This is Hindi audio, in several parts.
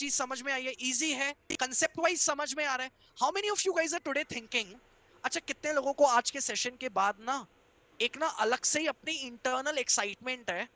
चीज समझ में आई है? इजी है, कंसेप्ट वाइज समझ में आ रहा है? How many of you guys are today thinking, अच्छा कितने लोगों को आज के सेशन के बाद ना एक ना अलग से ही अपनी इंटरनल एक्साइटमेंट है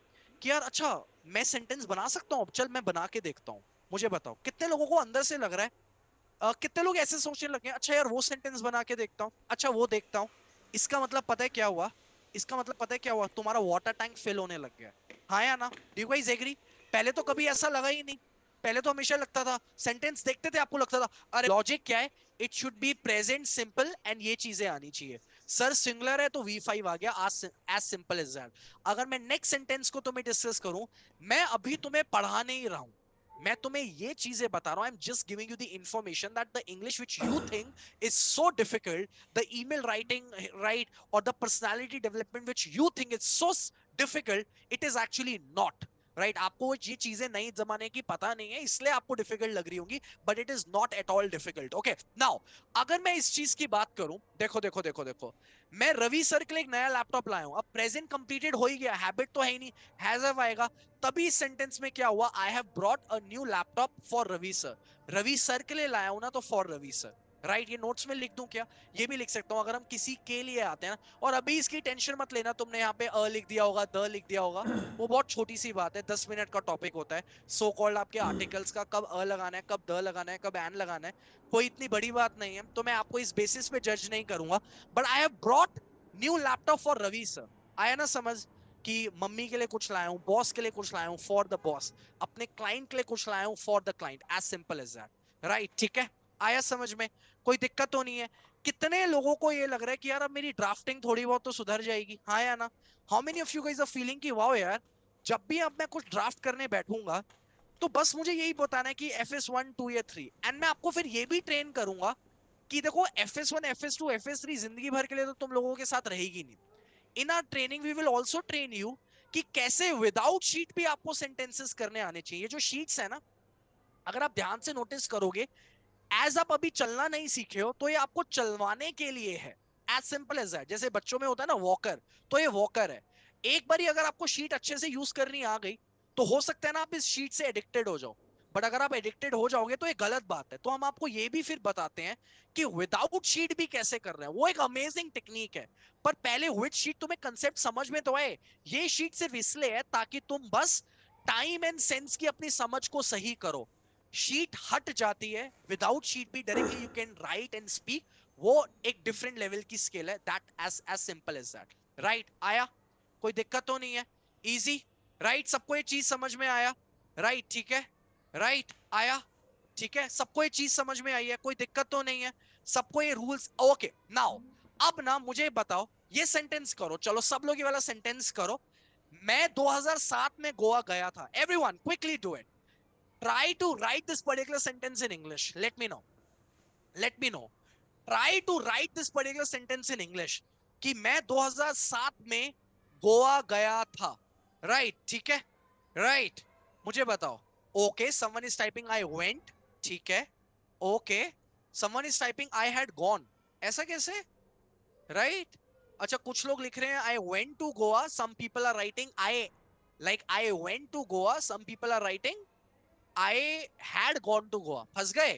कि यार अच्छा मैं सेंटेंस बना सकता हूँ, चल मैं बना के देखता हूँ? मुझे बताओ कितने लोगों को अंदर से लग रहा है? कितने लोग ऐसे सोचने लगे अच्छा यार वो सेंटेंस बना के देखता हूँ, अच्छा वो देखता हूँ? इसका मतलब पता है क्या हुआ? इसका मतलब पता है क्या हुआ? तुम्हारा वाटर टैंक फिल होने लग गया। हाँ या ना? Do you guys agree? पहले तो कभी ऐसा लगा ही नहीं। पहले तो हमेशा लगता था, सेंटेंस देखते थे आपको लगता था अरे लॉजिक क्या है, it should be present simple and ये चीजें आनी चाहिए। सर सिंगुलर है तो V5 आ गया, एज सिंपल एज दैट। अगर मैं नेक्स्ट सेंटेंस को तुम्हें डिस्कस करूं, मैं अभी तुम्हें पढ़ा नहीं रहा हूं, मैं तुम्हें ये चीजें बता रहा हूं। I am just giving you the information that the English which you think is so difficult, the email writing right और the personality development which you think is so difficult, it is actually not right. आपको ये चीजें नई जमाने की पता नहीं है इसलिए आपको डिफिकल्ट लग रही होंगी, but it is not at all difficult. Okay now अगर मैं इस चीज की बात करूं, देखो देखो देखो देखो, मैं रवि सर के लिए एक नया लैपटॉप लाया हूं, अब प्रेजेंट कंप्लीटेड हो ही गया, हैबिट तो है ही नहीं, हैजव आएगा। तभी इस सेंटेंस में क्या हुआ, I have brought a new laptop for Ravi sir. Ravi sir के लिए लाया हूं ना, तो फॉर रवि सर राइट। ये नोट्स में लिख दूं क्या? ये भी लिख सकता हूं। अगर हम किसी के लिए आते हैं ना, और अभी इसकी टेंशन मत लेना, तुमने यहाँ पे अ लिख दिया होगा, द लिख दिया होगा, वो बहुत छोटी सी बात है, 10 मिनट का टॉपिक होता है। सो कॉल्ड आपके आर्टिकल्स का कब अ लगाना है, कब द लगाना है, कब एन लगाना है, कोई इतनी बड़ी बात नहीं है, तो मैं आपको इस बेसिस पे जज नहीं करूंगा। But I have brought new laptop for Ravi sir. आया ना समझ? कि मम्मी के लिए कुछ लाया हूं, बॉस के लिए कुछ लाया हूं, फॉर द बॉस, अपने क्लाइंट के लिए कुछ लाया हूं, for the client, as simple as that right. ठीक है, आया समझ में? कोई दिक्कत तो नहीं है? कितने लोगों को ये लग रहा है कि यार अब मेरी ड्राफ्टिंग थोड़ी बहुत तो सुधर जाएगी? हाँ या ना? How many of you guys are feeling कि वाओ यार, जब भी अब मैं कुछ ड्राफ्ट करने बैठूंगा तो बस मुझे यही बताना है कि FS1 2 या 3, एंड मैं आपको फिर ये भी ट्रेन करूंगा कि देखो FS1 FS2 FS3 जिंदगी भर के लिए तो तुम लोगों के साथ रहेगी नहीं। In our training we will also train you कि कैसे विदाउट शीट भी आपको सेंटेंसेस करने आने चाहिए। जो शीट्स है ना, अगर आप ध्यान से नोटिस करोगे, एज आप अभी चलना नहीं सीखे हो तो ये आपको चलवाने के लिए है, एज सिंपल एज दैट। जैसे बच्चों में होता है ना वॉकर, तो ये वॉकर है। एक बार अगर आपको शीट अच्छे से यूज करनी आ गई तो हो सकता है ना आप इस शीट से एडिक्टेड हो जाओ। बट अगर आप एडिक्टेड हो जाओगे तो ये गलत बात है। तो हम आपको ये भी फिर बताते हैं कि विदाउट शीट भी कैसे कर रहे हैं, वो एक अमेजिंग टेक्निक है। पर पहले विद शीट तुम्हें कंसेप्ट समझ में तो आए। ये शीट सिर्फ इसलिए है ताकि तुम बस टाइम एंड सेंस की अपनी समझ को सही करो। शीट हट जाती है, विदाउट शीट भी directly you can write and speak, वो एक डिफरेंट लेवल की स्किल है। That as simple as that right. आया? कोई दिक्कत तो नहीं है? Easy right? सबको ये चीज समझ में आया राइट? ठीक है राइट, आया? ठीक है, सबको ये चीज समझ में आई है, कोई दिक्कत तो नहीं है? सबको ये रूल्स ओके? नाउ अब ना मुझे बताओ, ये सेंटेंस करो, चलो सब लोग ये वाला सेंटेंस करो। मैं 2007 में गोवा गया था। Everyone quickly do it. Try to write this particular sentence in English. Let me know. Let me know. Try to write this particular sentence in English कि मैं 2007 में गोवा गया था। राइट? ठीक है राइट, मुझे बताओ। Okay, someone is typing I went. ठीक है okay, someone is typing I had gone. ऐसा कैसे? राइट? अच्छा कुछ लोग लिख रहे हैं I went to Goa, some people are writing I, like I went to Goa, some people are writing I had gone to Goa. फंस गए?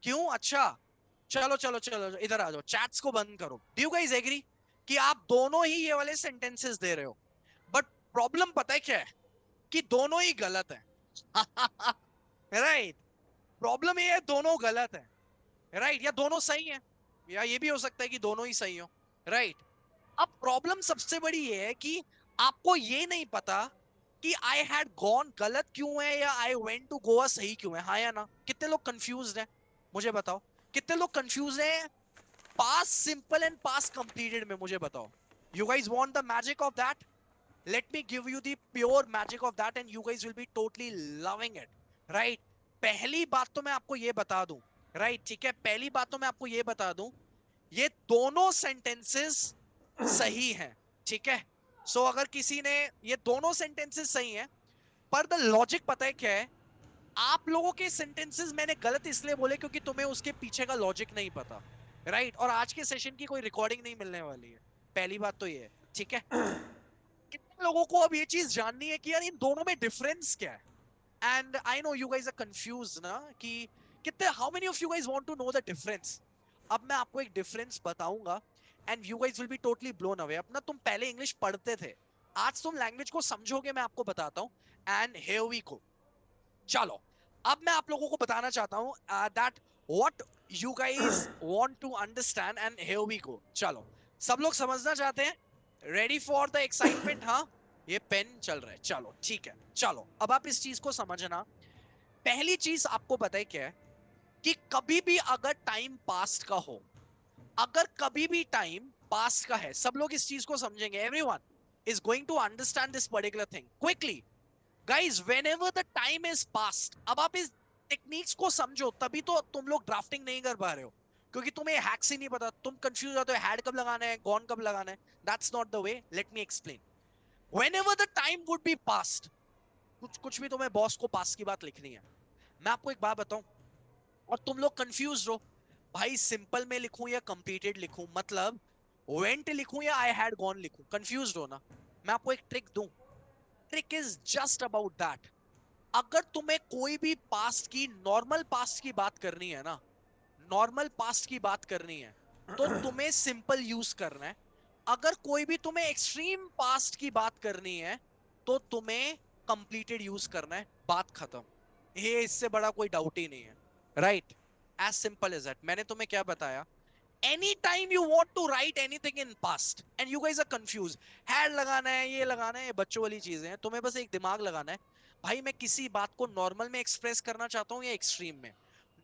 क्यों? अच्छा चलो चलो चलो इधर आ जाओ, चैट्स को बंद करो। डू यू गाइस एग्री कि आप दोनों ही ये वाले सेंटेंसेस दे रहे हो? बट प्रॉब्लम पता है क्या है? कि दोनों ही गलत है। राइट? प्रॉब्लम ये है दोनों गलत है राइट, या दोनों सही है, या ये भी हो सकता है कि दोनों ही सही हो राइट। अब प्रॉब्लम सबसे बड़ी ये है कि आपको ये नहीं पता कि आई हैड गॉन गलत क्यों है या आई वेंट टू गोवा सही क्यों है। हाँ या ना? कितने लोग कंफ्यूज्ड हैं? मुझे बताओ, कितने लोग कंफ्यूज हैं past simple and past completed में? मुझे बताओ। You guys want the magic of that? Let me give you the pure magic of that and you guys will be totally loving it right. पहली बात तो मैं आपको ये बता दूं राइट, ठीक है, पहली बात तो मैं आपको ये बता दूं, ये दोनों सेंटेंसेस सही हैं। ठीक है, सो अगर किसी ने, ये दोनों सेंटेंसेस सही हैं, पर द लॉजिक पता है क्या है? आप लोगों के सेंटेंसेस मैंने गलत इसलिए बोले क्योंकि तुम्हें उसके पीछे का लॉजिक नहीं पता राइट। और आज के सेशन की कोई रिकॉर्डिंग नहीं मिलने वाली है, पहली बात तो ये है। ठीक है, कितने लोगों को अब ये चीज जाननी है कि यार इन दोनों में डिफरेंस क्या है? And I know you guys are confuse ना कि कितने, how many of you guys want to know the difference. अब मैं आपको एक डिफरेंस बताऊंगा and you guys will be totally blown away. अपना तुम पहले इंग्लिश पढ़ते थे, आज तुम लैंग्वेज को समझोगे, मैं आपको बताता हूँ. And here we go. चलो, अब मैं आप लोगों को बताना चाहता हूँ that what you guys want to understand and here we go. चलो, सब लोग समझना चाहते हैं? Ready for the excitement? हाँ, ये पेन चल रहा है. चलो ठीक है. चलो, अब आप इस चीज को समझना. पहली चीज आपको पता है क्या है? कि कभी भी अगर टाइम पास्ट का हो, अगर कभी भी टाइम पास्ट का है, सब लोग इस चीज को समझेंगे. Everyone is going to understand this particular thing quickly. Guys, whenever the time is past, अब आप इस टेक्निक्स को समझो, तभी तो तुम लोग ड्राफ्टिंग नहीं कर पा रहे हो, क्योंकि तुम्हें हैक्स ही नहीं पता. तुम कंफ्यूज होते हो, हैड कब लगाना है, गॉन कब लगाना है. That's not the way. Let me explain. whenever the time would be past, कुछ कुछ भी तुम्हें बॉस को पास की बात लिखनी है, मैं आपको एक बात बताऊं, और तुम लोग कंफ्यूज हो, भाई सिंपल में लिखूं या कंप्लीटेड लिखूं, मतलब वेंट लिखूं या आई हैड गॉन लिखूं, कंफ्यूज हो ना. मैं आपको एक ट्रिक दूं. Trick is just about that. अगर तुम्हें कोई भी पास्ट की, नॉर्मल पास्ट की बात करनी है ना, नॉर्मल पास्ट की बात करनी है, तो तुम्हें सिंपल यूज करना है. अगर कोई भी तुम्हें एक्सट्रीम पास्ट की बात करनी है, तो तुम्हें कंप्लीटेड यूज करना है. बात खत्म. ये इससे बड़ा कोई डाउट ही नहीं है. Right? As simple as that. मैंने तुम्हें क्या बताया? Anytime you want to write anything in past and you guys are confused, had लगाना है, ये लगाना है, ये बच्चों वाली चीजें हैं. तुम्हें बस एक दिमाग लगाना है, भाई मैं किसी बात को नॉर्मल में एक्सप्रेस करना चाहता हूँ या एक्सट्रीम में.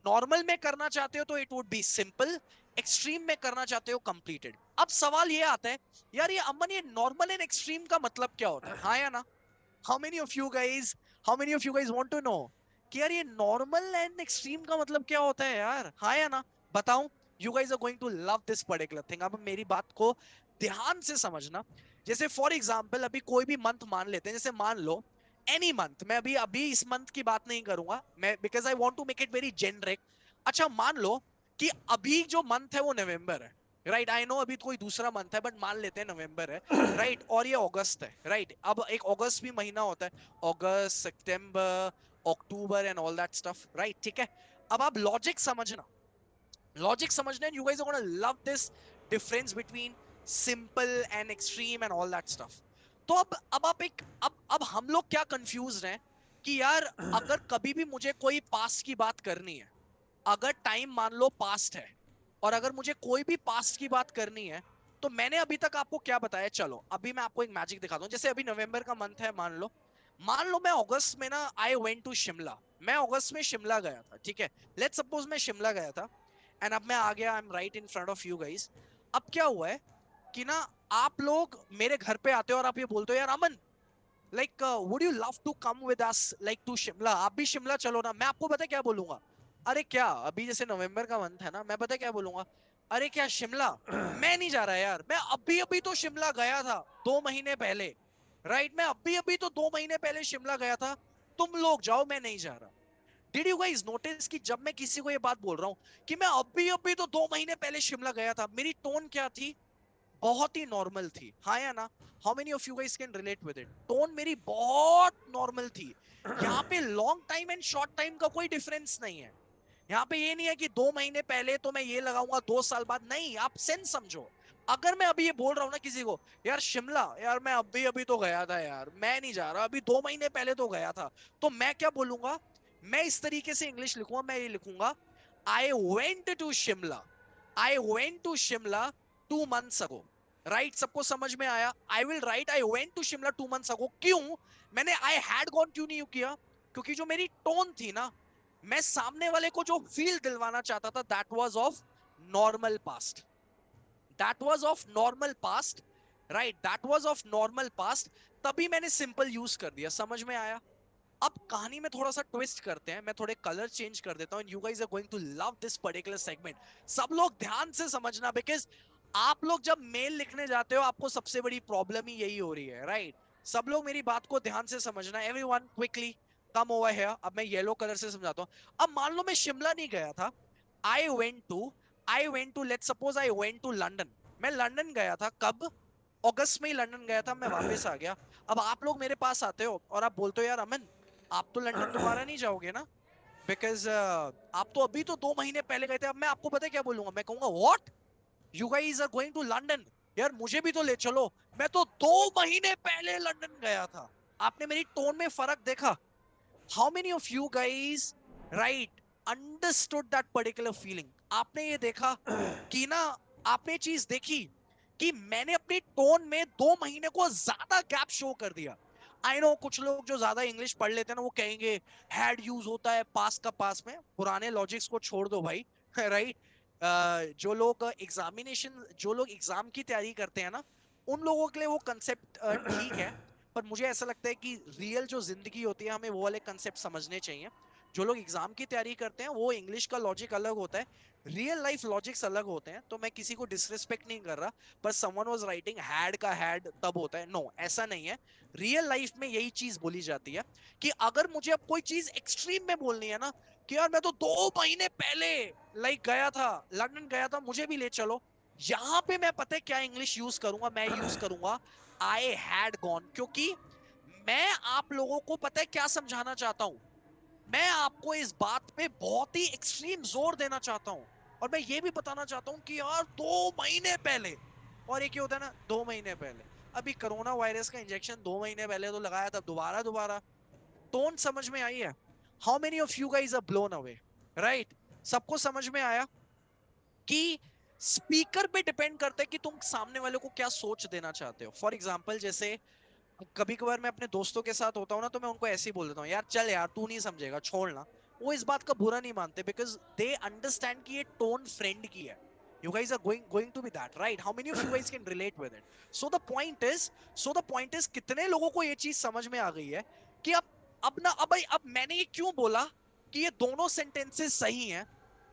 नॉर्मल में करना चाहते हो तो it would B simple, extreme में करना चाहते हो कंप्लीटेड. अब सवाल ये आता है, यार ये अमन, ये नॉर्मल एंड एक्सट्रीम का मतलब क्या होता है? हाँ या ना? How many of you guys want to know कि यार ये नॉर्मल एंड एक्सट्रीम का मतलब क्या होता है यार? हाँ या ना? बताऊं? You guys are going to love this particular thing. अब मेरी बात को ध्यान से समझना. जैसे फॉर एग्जाम्पल, अभी कोई भी मंथ मान लेते हैं, जैसे मान लो एनी मंथ. मैं अभी अभी इस मंथ की बात नहीं करूंगा मैं, because I want to make it very generic. अच्छा, मान लो कि अभी जो मंथ है वो नवंबर है. राइट? आई नो अभी तो कोई दूसरा मंथ है, बट मान लेते हैं नवंबर है. राइट? और ये अगस्त है. राइट? अब एक अगस्त भी महीना होता है. August, September, October and all that stuff. Right? ठीक है. अब आप लॉजिक समझना. लॉजिक समझना. And you guys are gonna love this difference between simple and extreme and all that stuff. तो अब आप एक, अब हम लोग क्या कंफ्यूज हैं कि यार अगर कभी भी मुझे कोई पास्ट की बात करनी है, अगर टाइम मान लो पास्ट है, और अगर मुझे कोई भी पास्ट की बात करनी है, तो मैंने अभी तक आपको क्या बताया? चलो अभी मैं आपको एक मैजिक दिखाता हूँ. जैसे अभी नवंबर का मंथ है, मान लो मैं अगस्त में ना, आई वेंट टू शिमला. मैं अगस्त में शिमला गया था. ठीक है? लेट्स सपोज मैं शिमला गया था, एंड अब मैं आ गया, आई am right in front of you guys. अब क्या हुआ है कि ना, आप लोग मेरे घर पे आते हो और आप ये बोलते हो, यार Aman, like would you love to come with us like to Shimla, आप भी शिमला चलो ना. मैं आपको पता है क्या बोलूंगा? अरे क्या, अभी जैसे नवंबर का मंथ है ना, मैं पता है क्या बोलूंगा? अरे क्या शिमला? मैं नहीं जा रहा यार. मैं अभी अभी तो शिमला गया था 2 महीने पहले. राइट? मैं अभी अभी तो 2 महीने पहले शिमला गया था. तुम लोग जाओ, मैं नहीं जा रहा. डिड यू गाइस नोटिस कि जब मैं किसी को ये बात बोल रहा हूं कि मैं अभी अभी तो 2 महीने पहले शिमला गया था, मेरी टोन क्या थी? बहुत ही नॉर्मल थी. हाँ या ना? How many of you guys can relate with it? Tone मेरी बहुत नॉर्मल थी. यहाँ पे long time and short time का कोई डिफरेंस नहीं है. यहाँ पे ये नहीं है कि 2 महीने पहले तो मैं ये लगाऊंगा 2 साल बाद. नहीं, आप सेंस समझो. अगर मैं अभी ये बोल रहा हूँ ना किसी को, यार शिमला, यार मैं अभी अभी तो गया था यार, मैं नहीं जा रहा, अभी 2 महीने पहले तो गया था, तो मैं क्या बोलूंगा? मैं इस तरीके से इंग्लिश लिखूंगा. मैं ये लिखूंगा, I went to Shimla, I went to Shimla 2 months ago. Right? सबको समझ में आया? I will write I went to Shimla 2 months ago. क्यों मैंने आई हैड गॉन क्यों नहीं किया? क्योंकि जो मेरी टोन थी ना, मैं सामने वाले को जो फील दिलवाना चाहता था, that was of normal past. That was of normal past. Right? That was of normal past. तभी मैंने सिंपल यूज कर दिया. समझ में आया? अब कहानी में थोड़ा सा ट्विस्ट करते हैं, मैं थोड़े कलर चेंज कर देता हूं. You guys are going to love this particular segment. सब लोग ध्यान से समझना, बिकॉज आप लोग जब मेल लिखने जाते हो, आपको सबसे बड़ी प्रॉब्लम ही यही हो रही है. राइट? सब लोग मेरी बात को ध्यान से समझना. Everyone quickly come over here. अब मैं येलो कलर से समझाता हूं. अब मान लो मैं शिमला नहीं गया था. I went to let's suppose I went to London. मैं लंदन गया था. कब? अगस्त में ही लंदन गया था. मैं वापस आ गया. अब आप लोग मेरे पास आते हो और आप बोलते हो, यार अमन, आप तो लंदन दोबारा नहीं जाओगे ना, बिकॉज आप तो अभी तो 2 महीने पहले गए थे। अब मैं आपको पता है क्या बोलूंगा, मैं कहूंगा what, you guys are going to London, यार मुझे भी तो ले चलो, मैं तो 2 महीने पहले लंदन गया था। आपने मेरी टोन में फर्क देखा? How many of you guys right understood that particular feeling? आपने ये देखा कि ना, आपने चीज देखी कि मैंने अपनी टोन में 2 महीने को ज्यादा गैप शो कर दिया। आई नो कुछ लोग जो ज्यादा इंग्लिश पढ़ लेते हैं ना, वो कहेंगे हैड यूज होता है पास का पास में, पुराने लॉजिक्स को छोड़ दो भाई। राइट। जो लोग एग्जाम की तैयारी करते हैं ना, उन लोगों के लिए वो कंसेप्ट ठीक है। पर मुझे ऐसा लगता है कि रियल जो जिंदगी होती है, हमें वो वाले कंसेप्ट समझने चाहिए। जो लोग एग्जाम की तैयारी करते हैं, वो इंग्लिश का लॉजिक अलग होता है, रियल लाइफ लॉजिक्स अलग होते हैं। तो मैं किसी को डिसरिस्पेक्ट नहीं कर रहा, पर समवन वाज राइटिंग हैड का हैड तब होता है, नो ऐसा नहीं है। रियल लाइफ में यही चीज बोली जाती है कि अगर मुझे अब कोई चीज एक्सट्रीम में बोलनी है ना, कि यार मैं तो 2 महीने पहले गया था, लंदन गया था, मुझे भी ले चलो, यहां पे मैं पता है क्या इंग्लिश यूज करूंगा, मैं यूज करूंगा आई हैड गॉन। क्योंकि मैं आप लोगों को पता है क्या समझाना चाहता हूं, मैं आपको इस बात पे बहुत ही एक्सट्रीम जोर देना चाहता हूं। और मैं ये भी बताना चाहता हूं कि यार 2 महीने पहले, और एक ये होता है ना 2 महीने पहले, अभी कोरोना वायरस का इंजेक्शन 2 महीने पहले तो लगाया था, दोबारा दोबारा टोन समझ में आई है? How many of you guys are blown away? Right. सबको समझ में आया कि स्पीकर पे डिपेंड करता है कि तुम सामने वाले को क्या सोच देना चाहते हो। फॉर एग्जाम्पल, जैसे कभी कभार मैं अपने दोस्तों के साथ होता हूँ ना, तो मैं उनको ऐसे ही बोल देता हूँ, यार चल यार तू नहीं समझेगा छोड़ना। वो इस बात का बुरा नहीं मानते, बिकॉज दे अंडरस्टैंड कि ये टोन फ्रेंड की है। You guys are going to be that, right? How many of you guys can relate with it? So the point is so the point is कितने लोगों को ये चीज समझ में आ गई है कि अब ना, अब भाई, अब मैंने ये क्यों बोला कि ये दोनों सेंटेंसेस सही हैं?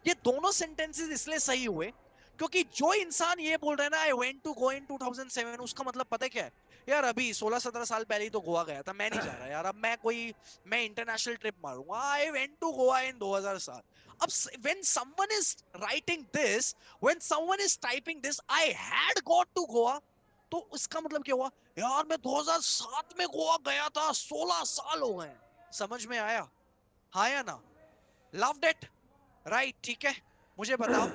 ये दोनों सेंटेंसेस इसलिए सही हुए क्योंकि जो इंसान ये बोल रहा है ना, आई वेंट टू गो इन 2007, उसका मतलब पता है क्या है? यार अभी 16-17 साल पहले ही तो गोवा गया था, मैं नहीं जा रहा यार, अब मैं इंटरनेशनल ट्रिप मारूंगा, I went to Goa in 2007। अब when someone is writing this, when someone is typing this, I had got to Goa, तो उसका मतलब क्या हुआ? यार मैं 2007 में गोवा गया था, 16 साल हो गए। समझ में आया? हाँ या ना? Loved it. राइट, ठीक है। मुझे बताओ,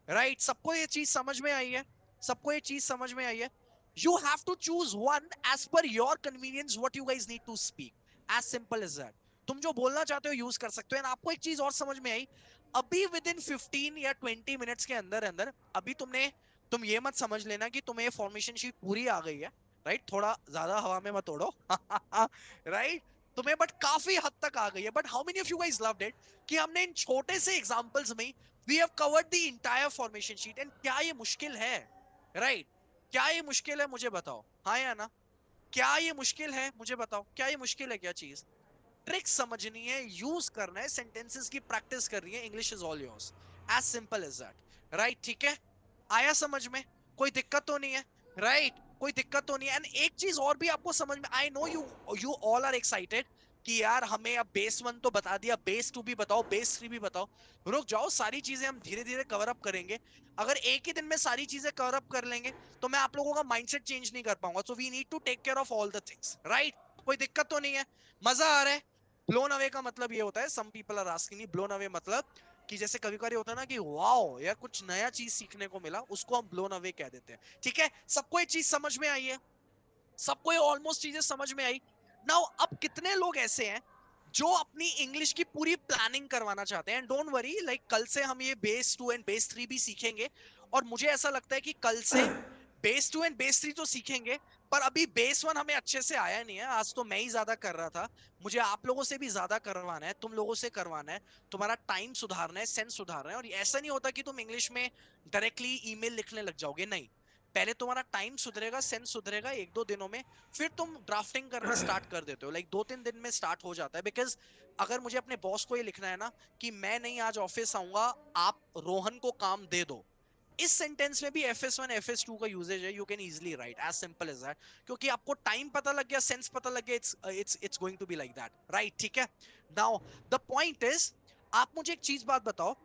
राइट, सबको ये चीज समझ में आई है? सबको ये चीज समझ में आई है? You have to choose one as per your convenience what you guys need to speak, as simple as that. तुम जो बोलना चाहते हो यूज कर सकते हो। एंड आपको एक चीज और समझ में आई, अभी विद इन 15 या 20 मिनट्स के अंदर अंदर, अभी तुम ये मत समझ लेना कि तुम्हें फॉर्मेशन शीट पूरी आ गई है, राइट? थोड़ा ज्यादा हवा में मत उड़ो। राइट। तुम्हें बट काफी हद तक आ गई है। But how many of you guys loved it कि हमने इन छोटे से एग्जांपल्स में we have covered the entire formation sheet. And क्या ये मुश्किल है? राइट। क्या ये मुश्किल है? मुझे बताओ, हाँ या ना? क्या ये मुश्किल है? मुझे बताओ, क्या ये मुश्किल है? क्या चीज? ट्रिक्स समझनी है, यूज करना है, सेंटेंसेस की प्रैक्टिस करनी है, English is all yours, as simple as that. Right, ठीक है। आया समझ में? कोई दिक्कत तो नहीं है? राइट, कोई दिक्कत तो नहीं है। एंड एक चीज और भी आपको समझ में, I know you you all are excited कि यार हमें अब बेस 1 तो बता दिया, बेस 2 भी बताओ, बेस 3 भी बताओ। रुक जाओ, सारी चीजें हम धीरे धीरे कवर अप करेंगे। अगर एक ही दिन में सारी चीजें कवर अप कर लेंगे तो मैं आप लोगों का माइंडसेट चेंज नहीं कर पाऊंगा। So we need to take care of all the things, right? कोई दिक्कत तो नहीं है? मजा आ रहा है? ब्लोन अवे का मतलब ये होता है, some people are asking, blown away मतलब कि जैसे कभी कभी होता है ना कि वाओ यार कुछ नया चीज सीखने को मिला, उसको हम ब्लोन अवे कह देते हैं। ठीक है, सबको ये चीज समझ में आई है? सबको ये ऑलमोस्ट चीजें समझ में आई? नाउ अब कितने लोग ऐसे हैं जो अपनी इंग्लिश की पूरी प्लानिंग करवाना चाहते हैं? एंड डोंट वरी, कल से हम ये बेस 2 एंड बेस 3 भी सीखेंगे। और मुझे ऐसा लगता है कि कल से बेस 2 एंड बेस 3 तो सीखेंगे, पर अभी बेस 1 हमें अच्छे से आया नहीं है। आज तो मैं ही ज्यादा कर रहा था, मुझे आप लोगों से भी ज्यादा करवाना है, तुम लोगों से करवाना है। तुम्हारा टाइम सुधारना है, सेंस सुधारना है। और ऐसा नहीं होता कि तुम इंग्लिश में डायरेक्टली ईमेल लिखने लग जाओगे, नहीं। पहले तुम्हारा टाइम सुधरेगा, सेंस सुधरेगा, 1-2 दिनों में फिर तुम ड्राफ्टिंग करना स्टार्ट कर देते हो। 2-3 दिन में स्टार्ट हो जाता है। बिकॉज अगर मुझे अपने बॉस को ये लिखना है ना कि मैं नहीं आज ऑफिस आऊंगा, आप रोहन को काम दे दो, इस सेंटेंस में भी FS1 FS2 का यूजेज है। You can easily write as simple as that, क्योंकि आपको टाइम पता लग गया, सेंस पता लग गया, it's going to be like that, right? ठीक है। नाउ द पॉइंट इज, आप मुझे एक चीज बात बताओ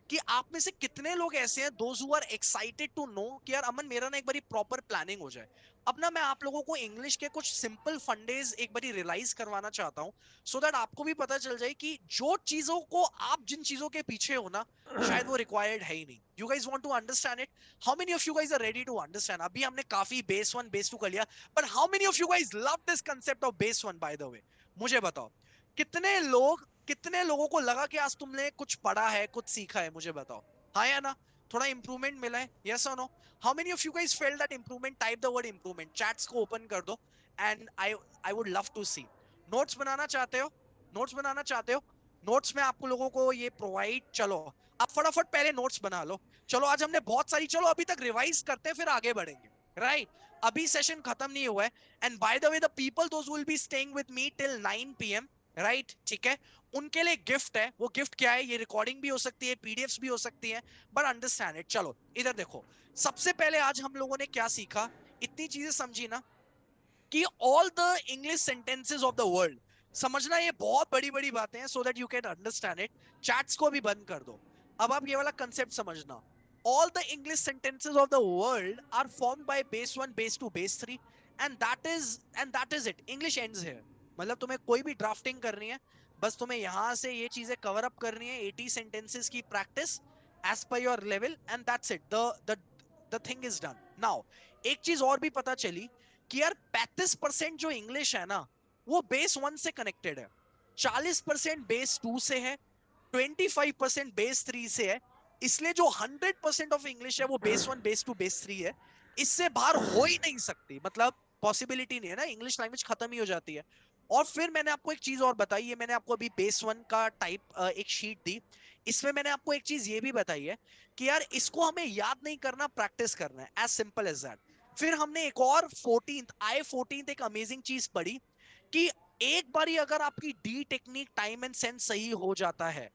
कि आप में से कितने लोग ऐसे हैं those who are excited to know कि यार अमन मेरा ना एक बारी प्रॉपर प्लानिंग हो जाए। अब ना मैं आप लोगों को इंग्लिश के कुछ सिंपल फंडेज एक बारी रियलाइज करवाना चाहता हूं, सो दैट आपको भी पता चल जाए कि जो चीजों को आप जिन चीजों के पीछे हो ना, शायद वो रिक्वायर्ड है ही नहीं. You guys want to understand it? How many of you guys are ready to understand? अभी हमने काफी बेस 1 बेस 2 कर लिया, but how many of you guys love this concept of base 1? By the way, मुझे बताओ, कितने लोगों को लगा कि आज तुमने कुछ पढ़ा है, कुछ सीखा है? मुझे बताओ, हाँ या ना? थोड़ा इंप्रूवमेंट मिला है? यस और no? How many of you guys felt that improvement? Type the word improvement. Chats को open कर दो, and I would love to see. Notes बनाना चाहते हो? Notes बनाना चाहते हो? Notes में आपको लोगों को ये provide. चलो आप फटाफट पहले notes बना लो. चलो आज हमने बहुत सारी, चलो अभी तक रिवाइज करते हैं, फिर आगे बढ़ेंगे. राइट अभी सेशन खत्म नहीं हुआ है. And bye the way, the people those will be staying with me till 9 PM. Right ठीक है, उनके लिए गिफ्ट है. वो गिफ्ट क्या है? ये रिकॉर्डिंग भी हो सकती है, पीडीएफ्स भी हो सकती है, बट अंडरस्टैंड इट. चलो इधर देखो, सबसे पहले आज हम लोगों ने क्या सीखा? इतनी चीजें समझी ना कि all the English sentences of the world. समझना ये बहुत बड़ी बड़ी बातें हैं, सो that you can understand it. Chats को भी बंद कर दो. अब आप ये वाला कंसेप्ट समझना. All the English sentences of the world are formed by base 1 base 2 base 3, and that is it. English ends here. मतलब तुम्हें कोई भी ड्राफ्टिंग करनी है, बस तुम्हें यहां से ये चीजें कवर अप करनी है, 80 सेंटेंसेस की practice as per your level, and that's it. The thing is done. Now एक चीज और भी पता चली कि यार 35% जो इंग्लिश है ना, वो बेस 1 से कनेक्टेड है, 40% बेस 2 से है, 25% बेस 3 से है. इसलिए जो 100% ऑफ इंग्लिश है वो बेस 1 बेस 2 बेस 3 है. इससे बाहर हो ही नहीं सकती. मतलब पॉसिबिलिटी नहीं है ना, इंग्लिश लैंग्वेज खत्म ही हो जाती है. और फिर मैंने आपको एक चीज और बताई है. मैंने आपको अभी बेस 1 का टाइप एक शीट दी. इसमें मैंने आपको एक चीज ये भी बताई है कि यार इसको हमें याद नहीं करना, प्रैक्टिस करना है. As simple as that. फिर हमने एक और 14th एक अमेजिंग चीज पढ़ी कि एक बारी अगर आपकी D technique, time and sense सही हो जाता है,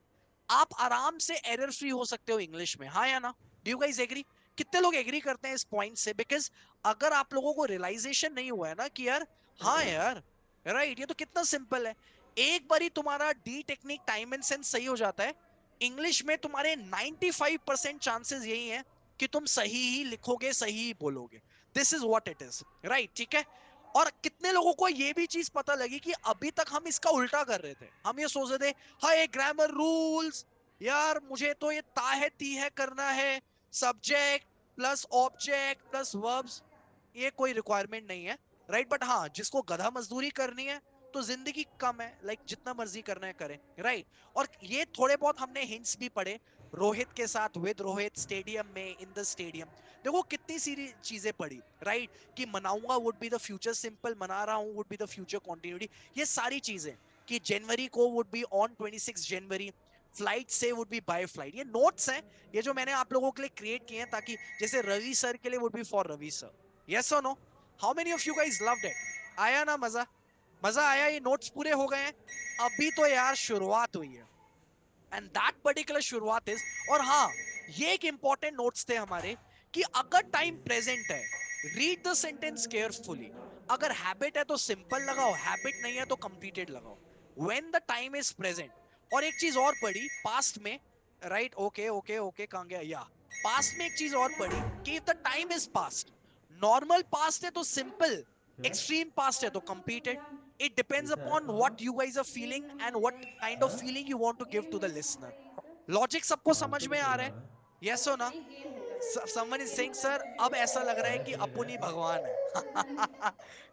आप आराम से एरर फ्री हो सकते हो इंग्लिश में. हाँ या ना? Do you guys agree? कितने लोग एग्री करते हैं इस पॉइंट से? बिकॉज अगर आप लोगों को रियलाइजेशन नहीं हुआ है ना कि यार, हाँ यार, राइट, ये तो कितना सिंपल है. एक बारी तुम्हारा D technique, time and sense सही हो जाता है, इंग्लिश में तुम्हारे 95% चांसेस यही है कि तुम सही ही लिखोगे, सही ही बोलोगे. This is what it is. Right ठीक है. और कितने लोगों को ये भी चीज पता लगी कि अभी तक हम इसका उल्टा कर रहे थे. हम ये सोच रहे थे, हाँ ये ग्रामर रूल्स, यार मुझे तो ये ता है ती है करना है, subject plus object plus verbs, ये कोई रिक्वायरमेंट नहीं है. राइट बट हाँ, जिसको गधा मजदूरी करनी है तो जिंदगी कम है, लाइक जितना मर्जी करना है करें. राइट. और ये थोड़े बहुत हमने हिंट्स भी पढ़े रोहित के साथ, विद रोहित स्टेडियम में, इन द स्टेडियम. देखो कितनी सारी चीजें पढ़ी. राइट कि मनाऊंगा would be the future simple, मना रहा हूं would be the future continuity. ये सारी चीजें कि जनवरी को would be on 26 January, flight से वुड बी बाय फ्लाइट. ये नोट्स हैं, ये जो मैंने आप लोगों के लिए क्रिएट किए हैं, ताकि जैसे रवि सर के लिए would be for Ravi sir. Yes और no? How many of you guys loved it? आया ना मजा? मजा आया? ये नोट्स पूरे हो गए हैं. अभी तो यार शुरुआत हुई है. एंड दैट पर्टिकुलर शुरुआत इज, और हाँ, ये एक इंपॉर्टेंट नोट्स थे हमारे कि अगर टाइम प्रेजेंट है, रीड द सेंटेंस केयरफुली. अगर हैबिट है तो सिंपल लगाओ, हैबिट नहीं है तो कंप्लीटेड लगाओ. When the time is present. और एक चीज और पढ़ी पास्ट में. राइट ओके ओके ओके, कहां गया? या पास्ट में एक चीज और पढ़ी कि if the time is past, normal past है तो सिंपल, एक्सट्रीम पास्ट है तो completed. It depends upon what you guys are feeling and what kind of feeling you want to give to the listener. Logic सबको हाँ समझ तो में चल आ रहा रहा है? है। यस हो ना? Someone is saying sir, अब ऐसा लग रहा है कि अपुन ही भगवान है.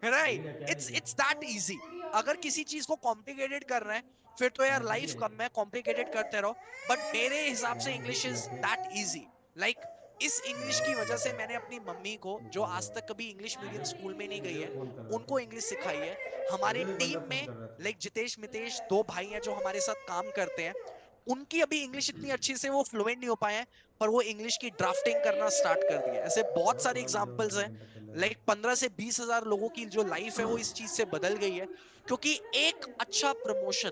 नहीं राइट. ना क्या इट्स नीचे। It's that easy. अगर किसी चीज को कॉम्प्लिकेटेड कर रहे हैं, फिर तो यार हाँ ठीक लाइफ है। कम है, कॉम्प्लिकेटेड करते रहो. बट मेरे हिसाब से यहाँ ये इंग्लिश इज लगे दैट इजी. लाइक इस इंग्लिश की वजह से मैंने अपनी मम्मी को, जो ऊपर आज तक कभी इंग्लिश मीडियम स्कूल में नहीं गई इधर है, फोन कर रहा उनको था। इंग्लिश सिखाई है. हमारे इधर ही बंदा टीम फोन में कर रहा था। लाइक जितेश मितेश, दो भाई हैं जो हमारे साथ काम करते हैं. उनकी अभी इंग्लिश इतनी अच्छी से वो फ्लुएंट नहीं हो पाए हैं, पर वो इंग्लिश की ड्राफ्टिंग करना स्टार्ट कर दिया. ऐसे बहुत हाँ सारे थोड़ा मतलब एग्जांपल्स आधा हैं. घंटा चल लाइक 15 से 20 हजार लोगों की जो लाइफ है वो इस चीज से बदल गई है. क्योंकि एक अच्छा प्रमोशन,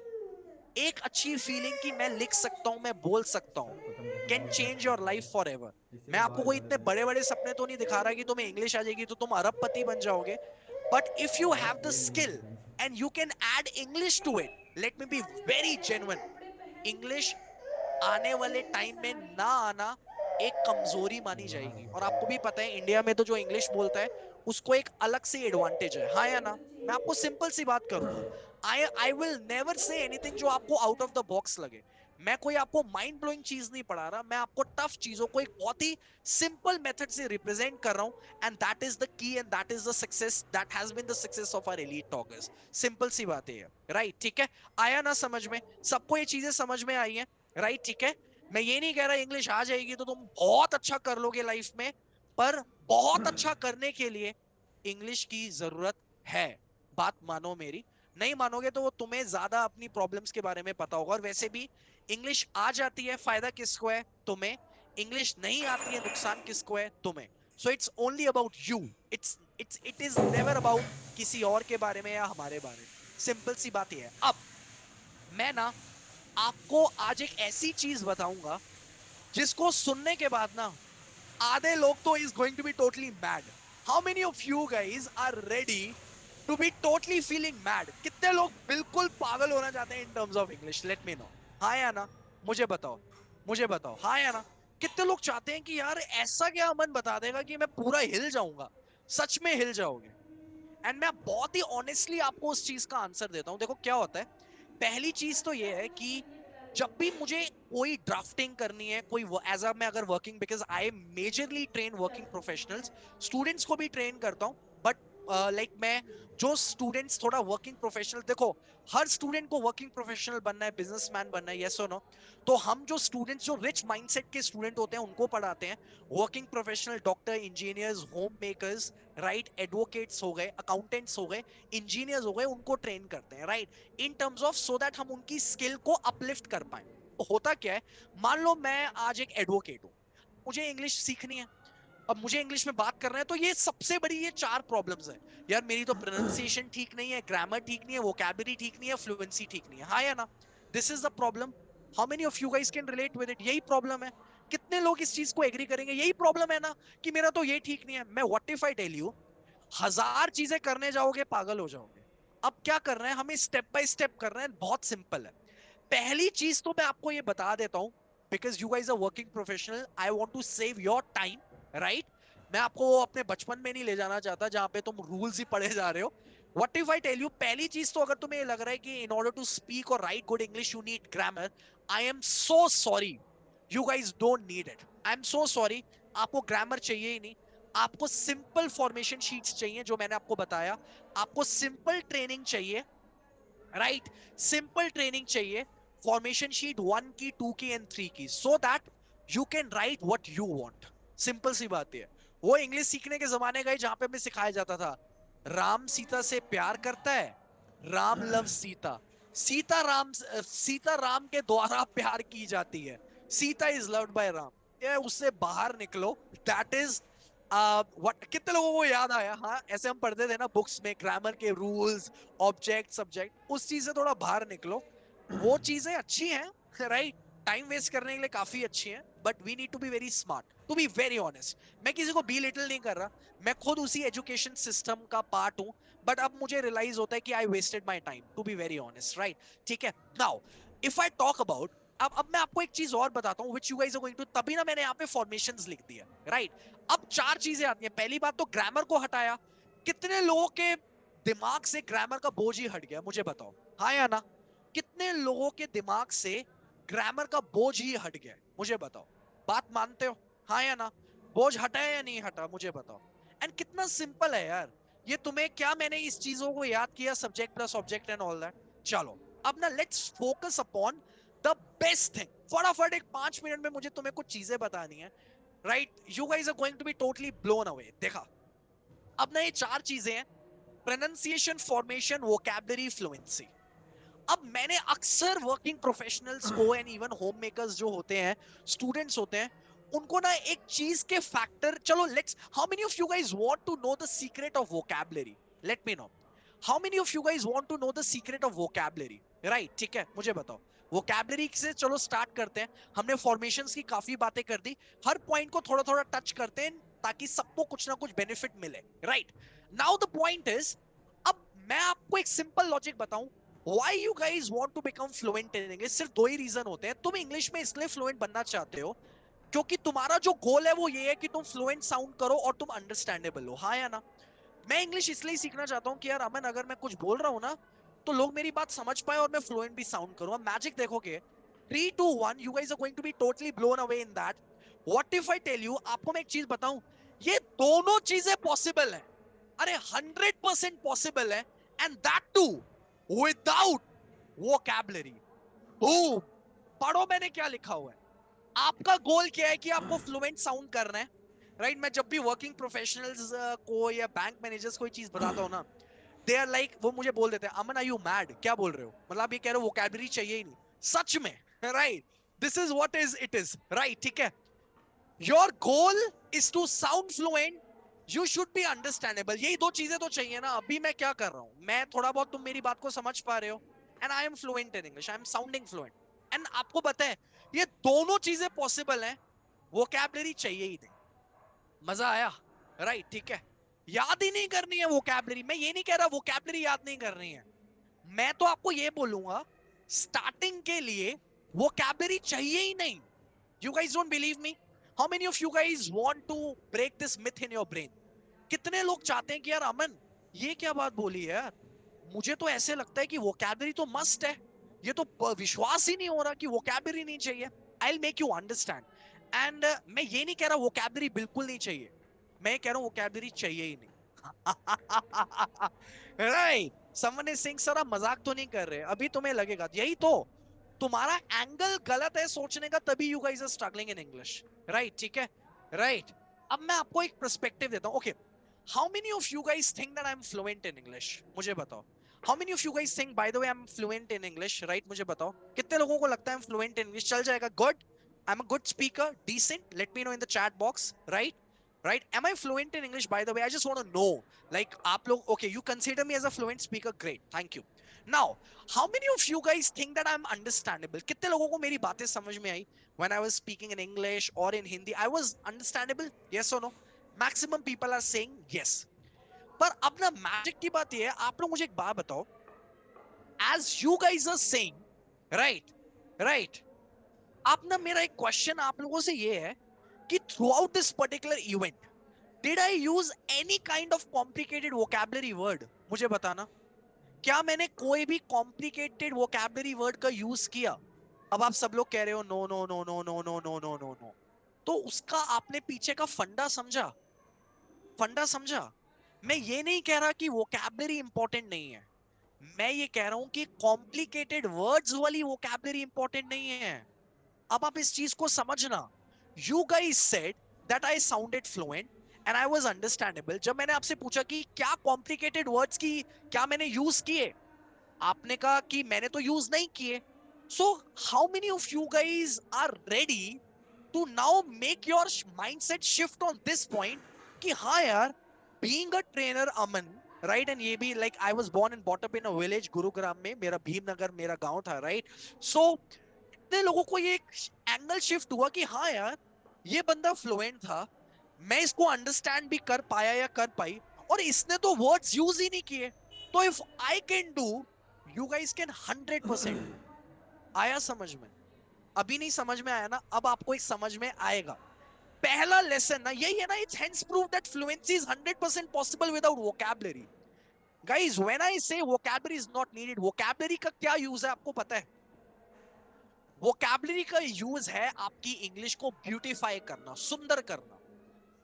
एक अच्छी फीलिंग कि मैं लिख सकता हूं, मैं बोल सकता हूं, सर पता नहीं कैसे कैन बहुत चेंज ज्यादा योर चल रहा लाइफ फॉर एवर. है इससे मैं वो आपको बाहर कोई जाने इतने लगे। बड़े बड़े सपने तो नहीं दिखा रहा कि तुम्हें इंग्लिश आ जाएगी तो तुम अरबपति बन जाओगे. But if you have the ये नहीं स्किल पता नहीं। And you can add English to it, let me be very genuine, English आने वाले टाइम में ना आना एक कमजोरी मानी जाएगी. और आपको भी पता है इंडिया में तो जो इंग्लिश बोलता है उसको एक अलग से एडवांटेज है, हाँ या ना? मैं आपको सिंपल सी बात करूंगा, I will never say anything जो आपको आउट ऑफ द बॉक्स लगे। मैं कोई आपको माइंड ब्लोइंग चीज नहीं पढ़ा रहा, मैं आपको टफ चीजों को एक बहुत ही सिंपल मेथड से रिप्रेजेंट कर रहा हूं, and that is the key and that is the success, that has been the success of our elite talkers. Simple सी बात है, राइट? ठीक है, आया ना समझ में? सबको ये चीजें समझ में आई है, राइट? ठीक है, मैं ये नहीं कह रहा इंग्लिश आ जाएगी तो तुम बहुत अच्छा कर लोगे लाइफ में, पर बहुत अच्छा करने के लिए इंग्लिश की जरूरत है। बात मानो मेरी, नहीं मानोगे तो वो तुम्हें ज्यादा अपनी प्रॉब्लम्स के बारे में पता होगा। और वैसे भी इंग्लिश आ जाती है, फायदा किसको है? तुम्हें। इंग्लिश नहीं आती है, नुकसान किसको है? तुम्हें। So it's only about you, it is never about किसी और के बारे में या हमारे बारे में। सिंपल सी बात यह है। अब मैं ना आपको आज एक ऐसी चीज बताऊंगा जिसको सुनने के बाद ना आधे लोग तो is going to be totally mad. How many of you guys are ready to be totally feeling mad? कितने लोग बिल्कुल पागल होना चाहते हैं in terms of English? Let me know, हाँ या ना? मुझे बताओ, मुझे बताओ, हाँ या ना? कितने लोग चाहते हैं कि यार ऐसा क्या अमन बता देगा कि मैं पूरा हिल जाऊंगा? सच में हिल जाओगे। एंड मैं बहुत ही ऑनेस्टली आपको उस चीज का आंसर देता हूं। देखो क्या होता है, पहली चीज तो ये है कि जब भी मुझे कोई ड्राफ्टिंग करनी है, कोई एज अ मैं अगर working, because I majorly train working professionals, students को भी ट्रेन करता हूं, बट लाइक मैं जो स्टूडेंट्स थोड़ा वर्किंग प्रोफेशनल, देखो हर स्टूडेंट को वर्किंग प्रोफेशनल बनना है, बिजनेसमैन बनना है, यस और नो? तो हम जो स्टूडेंट्स जो रिच माइंडसेट के स्टूडेंट होते हैं उनको पढ़ाते हैं। Working professional, doctor, engineers, home makers, right, advocates हो गए, अकाउंटेंट्स हो गए, इंजीनियर्स हो गए, उनको ट्रेन करते हैं, right, in terms of so that हम उनकी स्किल को अपलिफ्ट कर पाए। तो होता क्या है, मान लो मैं आज एक एडवोकेट हूं, मुझे इंग्लिश सीखनी है, अब मुझे इंग्लिश में बात करना है, तो ये सबसे बड़ी ये चार प्रॉब्लम्स है। यार मेरी तो प्रोनाउंसिएशन ठीक नहीं है, ग्रामर ठीक नहीं है, वोकैबुलरी ठीक नहीं है, फ्लुएंसी ठीक नहीं है, हाँ या ना? This is the problem. How many of you guys can relate with it? यही प्रॉब्लम है। कितने लोग इस चीज को एग्री करेंगे? यही प्रॉब्लम है ना, कि मेरा तो ये ठीक नहीं है। मैं what if I tell you, हजार चीजें करने जाओगे पागल हो जाओगे। अब क्या कर रहे हैं, हमें स्टेप बाय स्टेप कर रहे हैं, बहुत सिंपल है। पहली चीज तो मैं आपको ये बता देता हूं, because you guys are working professional, I want to save your time, right? मैं आपको अपने बचपन में नहीं ले जाना चाहता जहां पे तुम रूल्स ही पढ़े जा रहे हो। What if I tell you, पहली चीज तो अगर तुम्हें ये लग रहा है कि इन ऑर्डर टू स्पीक और right good English you need grammar, I am so sorry, you guys don't need it. I am so sorry, आपको ग्रामर चाहिए ही नहीं। आपको सिंपल फॉर्मेशन शीट्स चाहिए, जो मैंने आपको बताया। आपको सिंपल ट्रेनिंग चाहिए, राइट? सिंपल ट्रेनिंग चाहिए, फॉर्मेशन शीट 1 की 2 की एंड 3 की, so that you can write what you want. Simple सी बात है। वो इंग्लिश सीखने के जमाने गए जहां पे हमें सिखाया जाता था, राम सीता से प्यार करता है, राम लव सीता, सीता राम के द्वारा प्यार की जाती है, Sita is loved by Ram. ये उससे बाहर निकलो, दैट इज व्हाट। कितने लोगों को याद आया? हाँ, ऐसे हम पढ़ते थे ना बुक्स में, ग्रामर के रूल्स, ऑब्जेक्ट, सब्जेक्ट, उस चीज से थोड़ा बाहर निकलो। वो चीजें अच्छी हैं, राइट, टाइम वेस्ट करने के लिए काफी अच्छी हैं, but we need to be very smart, to be very honest. मैं किसी को बी लिटिल नहीं कर रहा, मैं खुद उसी एजुकेशन सिस्टम का पार्ट हूं, बट अब मुझे रियलाइज होता है कि I wasted my time, to be very honest, right? ठीक है, now if I talk about, अब मैं आपको एक चीज और बताता हूं, which you guys are going to, तभी ना मैंने यहाँ पे फॉर्मेशंस लिख दिया, राइट? अब चार चीजें आती हैं। पहली बात तो ग्रामर को हटाया। कितने लोगों के दिमाग से ग्रामर का बोझ ही हट गया, मुझे बताओ, हाँ या ना? कितने लोगों के दिमाग से ग्रामर का बोझ ही हट गया, मुझे बताओ। बात मानते हो, हाँ या ना? बोझ हटा है या नहीं हटा, मुझे बताओ। एंड कितना सिंपल है यार ये। तुम्हें क्या, मैंने इस चीजों को याद किया, subject plus object and all that. चलो अब ना let's focus upon the best thing. फटाफट एक 5 मिनट में मुझे तुम्हें कुछ चीजें बतानी है, right? You guys are going to be totally blown away. देखा, अब ना ये चार चीजें हैं, प्रोनाउंसिएशन, फॉर्मेशन, वोकैबुलरी, फ्लुएंसी। अब मैंने अक्सर वर्किंग प्रोफेशनल्स को एंड इवन होम मेकर्स जो होते हैं, स्टूडेंट्स होते हैं, उनको ना एक चीज के फैक्टर, चलो let's, how many of you guys want to know the secret of vocabulary? Let me know, how many of you guys want to know the secret of vocabulary? Right, ठीक है, मुझे बताओ। वोकैबुलरी से चलो स्टार्ट करते हैं। हमने फॉर्मेशंस की काफी बातें कर दी, हर पॉइंट को थोड़ा थोड़ा टच करते हैं ताकि सबको कुछ ना कुछ बेनिफिट मिले, right? Now the point is, अब मैं आपको एक सिंपल लॉजिक बताऊं, why you guys want to become fluent in English? सिर्फ दो ही रीजन होते हैं। तुम इंग्लिश में इसलिए फ्लुएंट बनना चाहते हो क्योंकि तुम्हारा जो गोल है वो ये है कि तुम फ्लुएंट साउंड करो और तुम अंडरस्टैंडेबल हो, हाँ या ना? मैं इंग्लिश इसलिए सीखना चाहता हूँ कि यार अमन, अगर मैं कुछ बोल रहा हूँ ना तो लोग मेरी बात समझ पाए और मैं फ्लुएंट भी साउंड करूँ। मैजिक देखोगे, 3 2 1, you guys are going to be totally blown away in that. What if I tell you, आपको मैं एक चीज बताऊं, ये दोनों चीजें पॉसिबल है। अरे 100% पॉसिबल है, and that too without vocabulary. Boom. पढ़ो मैंने क्या लिखा हुआ है। आपका गोल क्या है कि आपको फ्लुएंट साउंड करना है, राइट? मैं जब भी वर्किंग प्रोफेशनल्स को या बैंक मैनेजर्स को चीज बताता हूँ ना, दे आर लाइक, वो मुझे बोल देते हैं, अमन आर यू मैड, क्या बोल रहे हो, मतलब आप ये कह रहे हो वोकैबुलरी चाहिए ही नहीं। सच में, right? This is what is it is, right? ठीक है, your goal is to sound fluent, you should be understandable. यही दो चीजें तो चाहिए ना। अभी मैं क्या कर रहा हूं, मैं थोड़ा बहुत, तुम मेरी बात को समझ पा रहे हो, and I am fluent in English, I am sounding fluent. And आपको पता है ये दोनों चीजें पॉसिबल है, वोकैबुलरी चाहिए ही नहीं। मजा आया? राइट, ठीक है। याद ही नहीं करनी है वोकैबुलरी, मैं ये नहीं कह रहा वोकैबुलरी याद नहीं करनी है। मैं तो आपको ये बोलूंगा, स्टार्टिंग के लिए वोकैबुलरी चाहिए ही नहीं। You guys don't believe me? How many of you guys want to break this myth in your brain? कितने लोग चाहते हैं कि यार अमन, ये क्या बात बोली है यार, मुझे तो ऐसे लगता है कि वोकैबुलरी तो मस्ट है, ये तो विश्वास ही नहीं हो रहा कि वोकैबुलरी नहीं चाहिए। I will make you understand. And मैं ये नहीं कह रहा वोकैबुलरी बिल्कुल नहीं चाहिए, मैं कह रहा हूं वोकैबुलरी चाहिए ही नहीं। Right? Someone is saying, sir आप मजाक तो नहीं कर रहे? अभी तुम्हें लगेगा, यही तो तुम्हारा एंगल गलत है सोचने का, तभी you guys are struggling in English. Right, ठीक है, राइट। अब मैं आपको एक पर्सपेक्टिव देता हूं। Okay, how many of you guys think that I am fluent in English? मुझे बताओ। How many of you guys think by the way I am fluent in English? Right, मुझे बताओ कितने लोगों को लगता है I am fluent in English? चल जाएगा, good. I am a good speaker, decent, let me know in the chat box. Right, right, am I fluent in English? By the way, I just want to know, like, aap log, okay, you consider me as a fluent speaker, great, thank you. Now, how many of you guys think that I'm understandable? कितने लोगों को मेरी बातें समझ में आई? When I was speaking in English or in Hindi, I was understandable, yes or no? Maximum people are saying yes. पर अब ना मैजिक की बात ये है, आप लोग मुझे एक बात बताओ, as you guys are saying, right, right, आप ना, मेरा एक क्वेश्चन आप लोगों से ये है कि throughout this particular event, did I use any kind of complicated vocabulary word? मुझे बताना, क्या मैंने कोई भी कॉम्प्लिकेटेड वोकैबुलरी वर्ड का यूज किया? अब आप सब लोग कह रहे हो no no no no no no no no no no. तो उसका आपने पीछे का फंडा समझा? फंडा समझा? मैं ये नहीं कह रहा कि वोकैबुलरी इंपॉर्टेंट नहीं है, मैं ये कह रहा हूं कि कॉम्प्लिकेटेड वर्ड्स वाली वोकैबुलरी इंपॉर्टेंट नहीं है। अब आप इस चीज को समझना। You guys said that I sounded fluent and I was understandable. जब मैंने आपसे पूछा कि क्या कॉम्प्लिकेटेड वर्ड्स की, क्या मैंने यूज किए, आपने कहा कि मैंने तो यूज नहीं किए। So how many of you guys are ready to now make your mindset shift on this point कि हाँ यार, being a trainer Aman, right, and ये भी like I was born and brought up in a village Gurugram में, मेरा भीमनगर मेरा गांव था, राइट? सो कितने लोगों को ये एंगल शिफ्ट हुआ कि हाँ यार, ये बंदा फ्लुएंट था, मैं इसको अंडरस्टैंड भी कर पाया या कर पाई, और इसने तो वर्ड्स यूज ही नहीं किए। तो if I can do, you guys can 100% do. आया समझ में? अभी नहीं समझ में आया ना, अब आपको एक समझ में आएगा। पहला लेसन ना यही है ना, it's hence prove that fluency is 100% possible without vocabulary. Guys, when I say vocabulary is not needed, vocabulary का क्या यूज है आपको पता है? वोकैबुलरी का यूज है आपकी इंग्लिश को ब्यूटीफाई करना, सुंदर करना।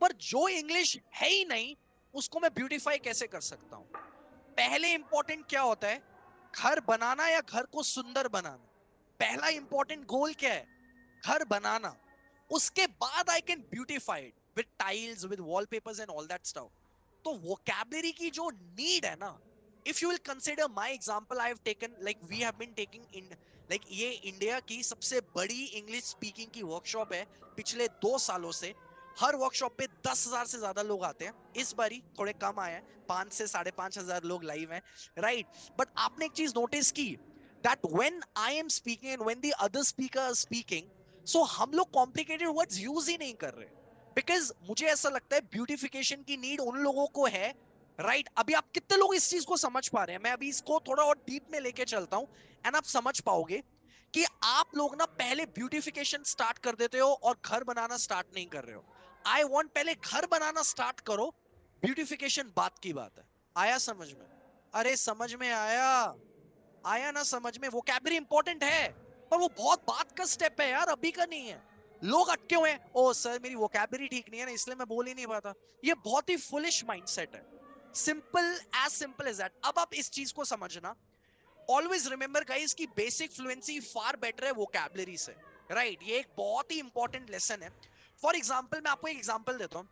पर जो इंग्लिश है ही नहीं, उसको मैं ब्यूटीफाई कैसे कर सकता हूं? पहले इंपॉर्टेंट क्या होता है? घर बनाना या घर को सुंदर बनाना। पहला इंपॉर्टेंट गोल क्या है? घर बनाना। उसके बाद I can beautify it with tiles, with wallpapers and all that stuff. तो वोकैबुलरी की जो नीड है ना, if you will consider my example, I have taken, like we have been taking in, like ये इंडिया की सबसे बड़ी इंग्लिश स्पीकिंग की वर्कशॉप है पिछले 2 सालों से। हर वर्कशॉप पे 10,000 से ज्यादा लोग आते हैं। इस बारी थोड़े कम आए हैं, 5 से 5,500 लोग लाइव हैं, राइट? बट आपने एक चीज नोटिस की, that when I am speaking and when the other speaker are speaking, so हम लोग कॉम्प्लिकेटेड वर्ड्स यूज ही नहीं कर रहे, बिकॉज मुझे ऐसा लगता है ब्यूटिफिकेशन की नीड उन लोगों को है, राइट? अभी आप कितने लोग इस चीज को समझ पा रहे हैं? मैं अभी इसको थोड़ा और डीप में लेके चलता हूं, एंड आप समझ पाओगे कि आप लोग ना पहले ब्यूटिफिकेशन स्टार्ट कर देते हो और घर बनाना स्टार्ट नहीं कर रहे हो। आई वांट, पहले घर बनाना स्टार्ट करो, ब्यूटिफिकेशन बात की बात है। आया समझ में? अरे समझ में आया? आया ना समझ में? वोकैबुलरी इंपॉर्टेंट है, पर वो बहुत बात का स्टेप है यार, अभी का नहीं है। लोग अटके हुए हैं, ओ सर मेरी वोकैबुलरी ठीक नहीं है ना, इसलिए मैं बोल ही नहीं पाता। ये बहुत ही फुलिश माइंडसेट है। Simple as that. अब आप इस चीज को समझना, ऑलवेज रिमेंबर गाइस की बेसिक फ्लुएंसी फार बेटर है वोकैबुलरी से, राइट? ये एक बहुत ही इंपॉर्टेंट लेसन है। फॉर एग्जाम्पल, मैं आपको एक एग्जाम्पल देता हूँ।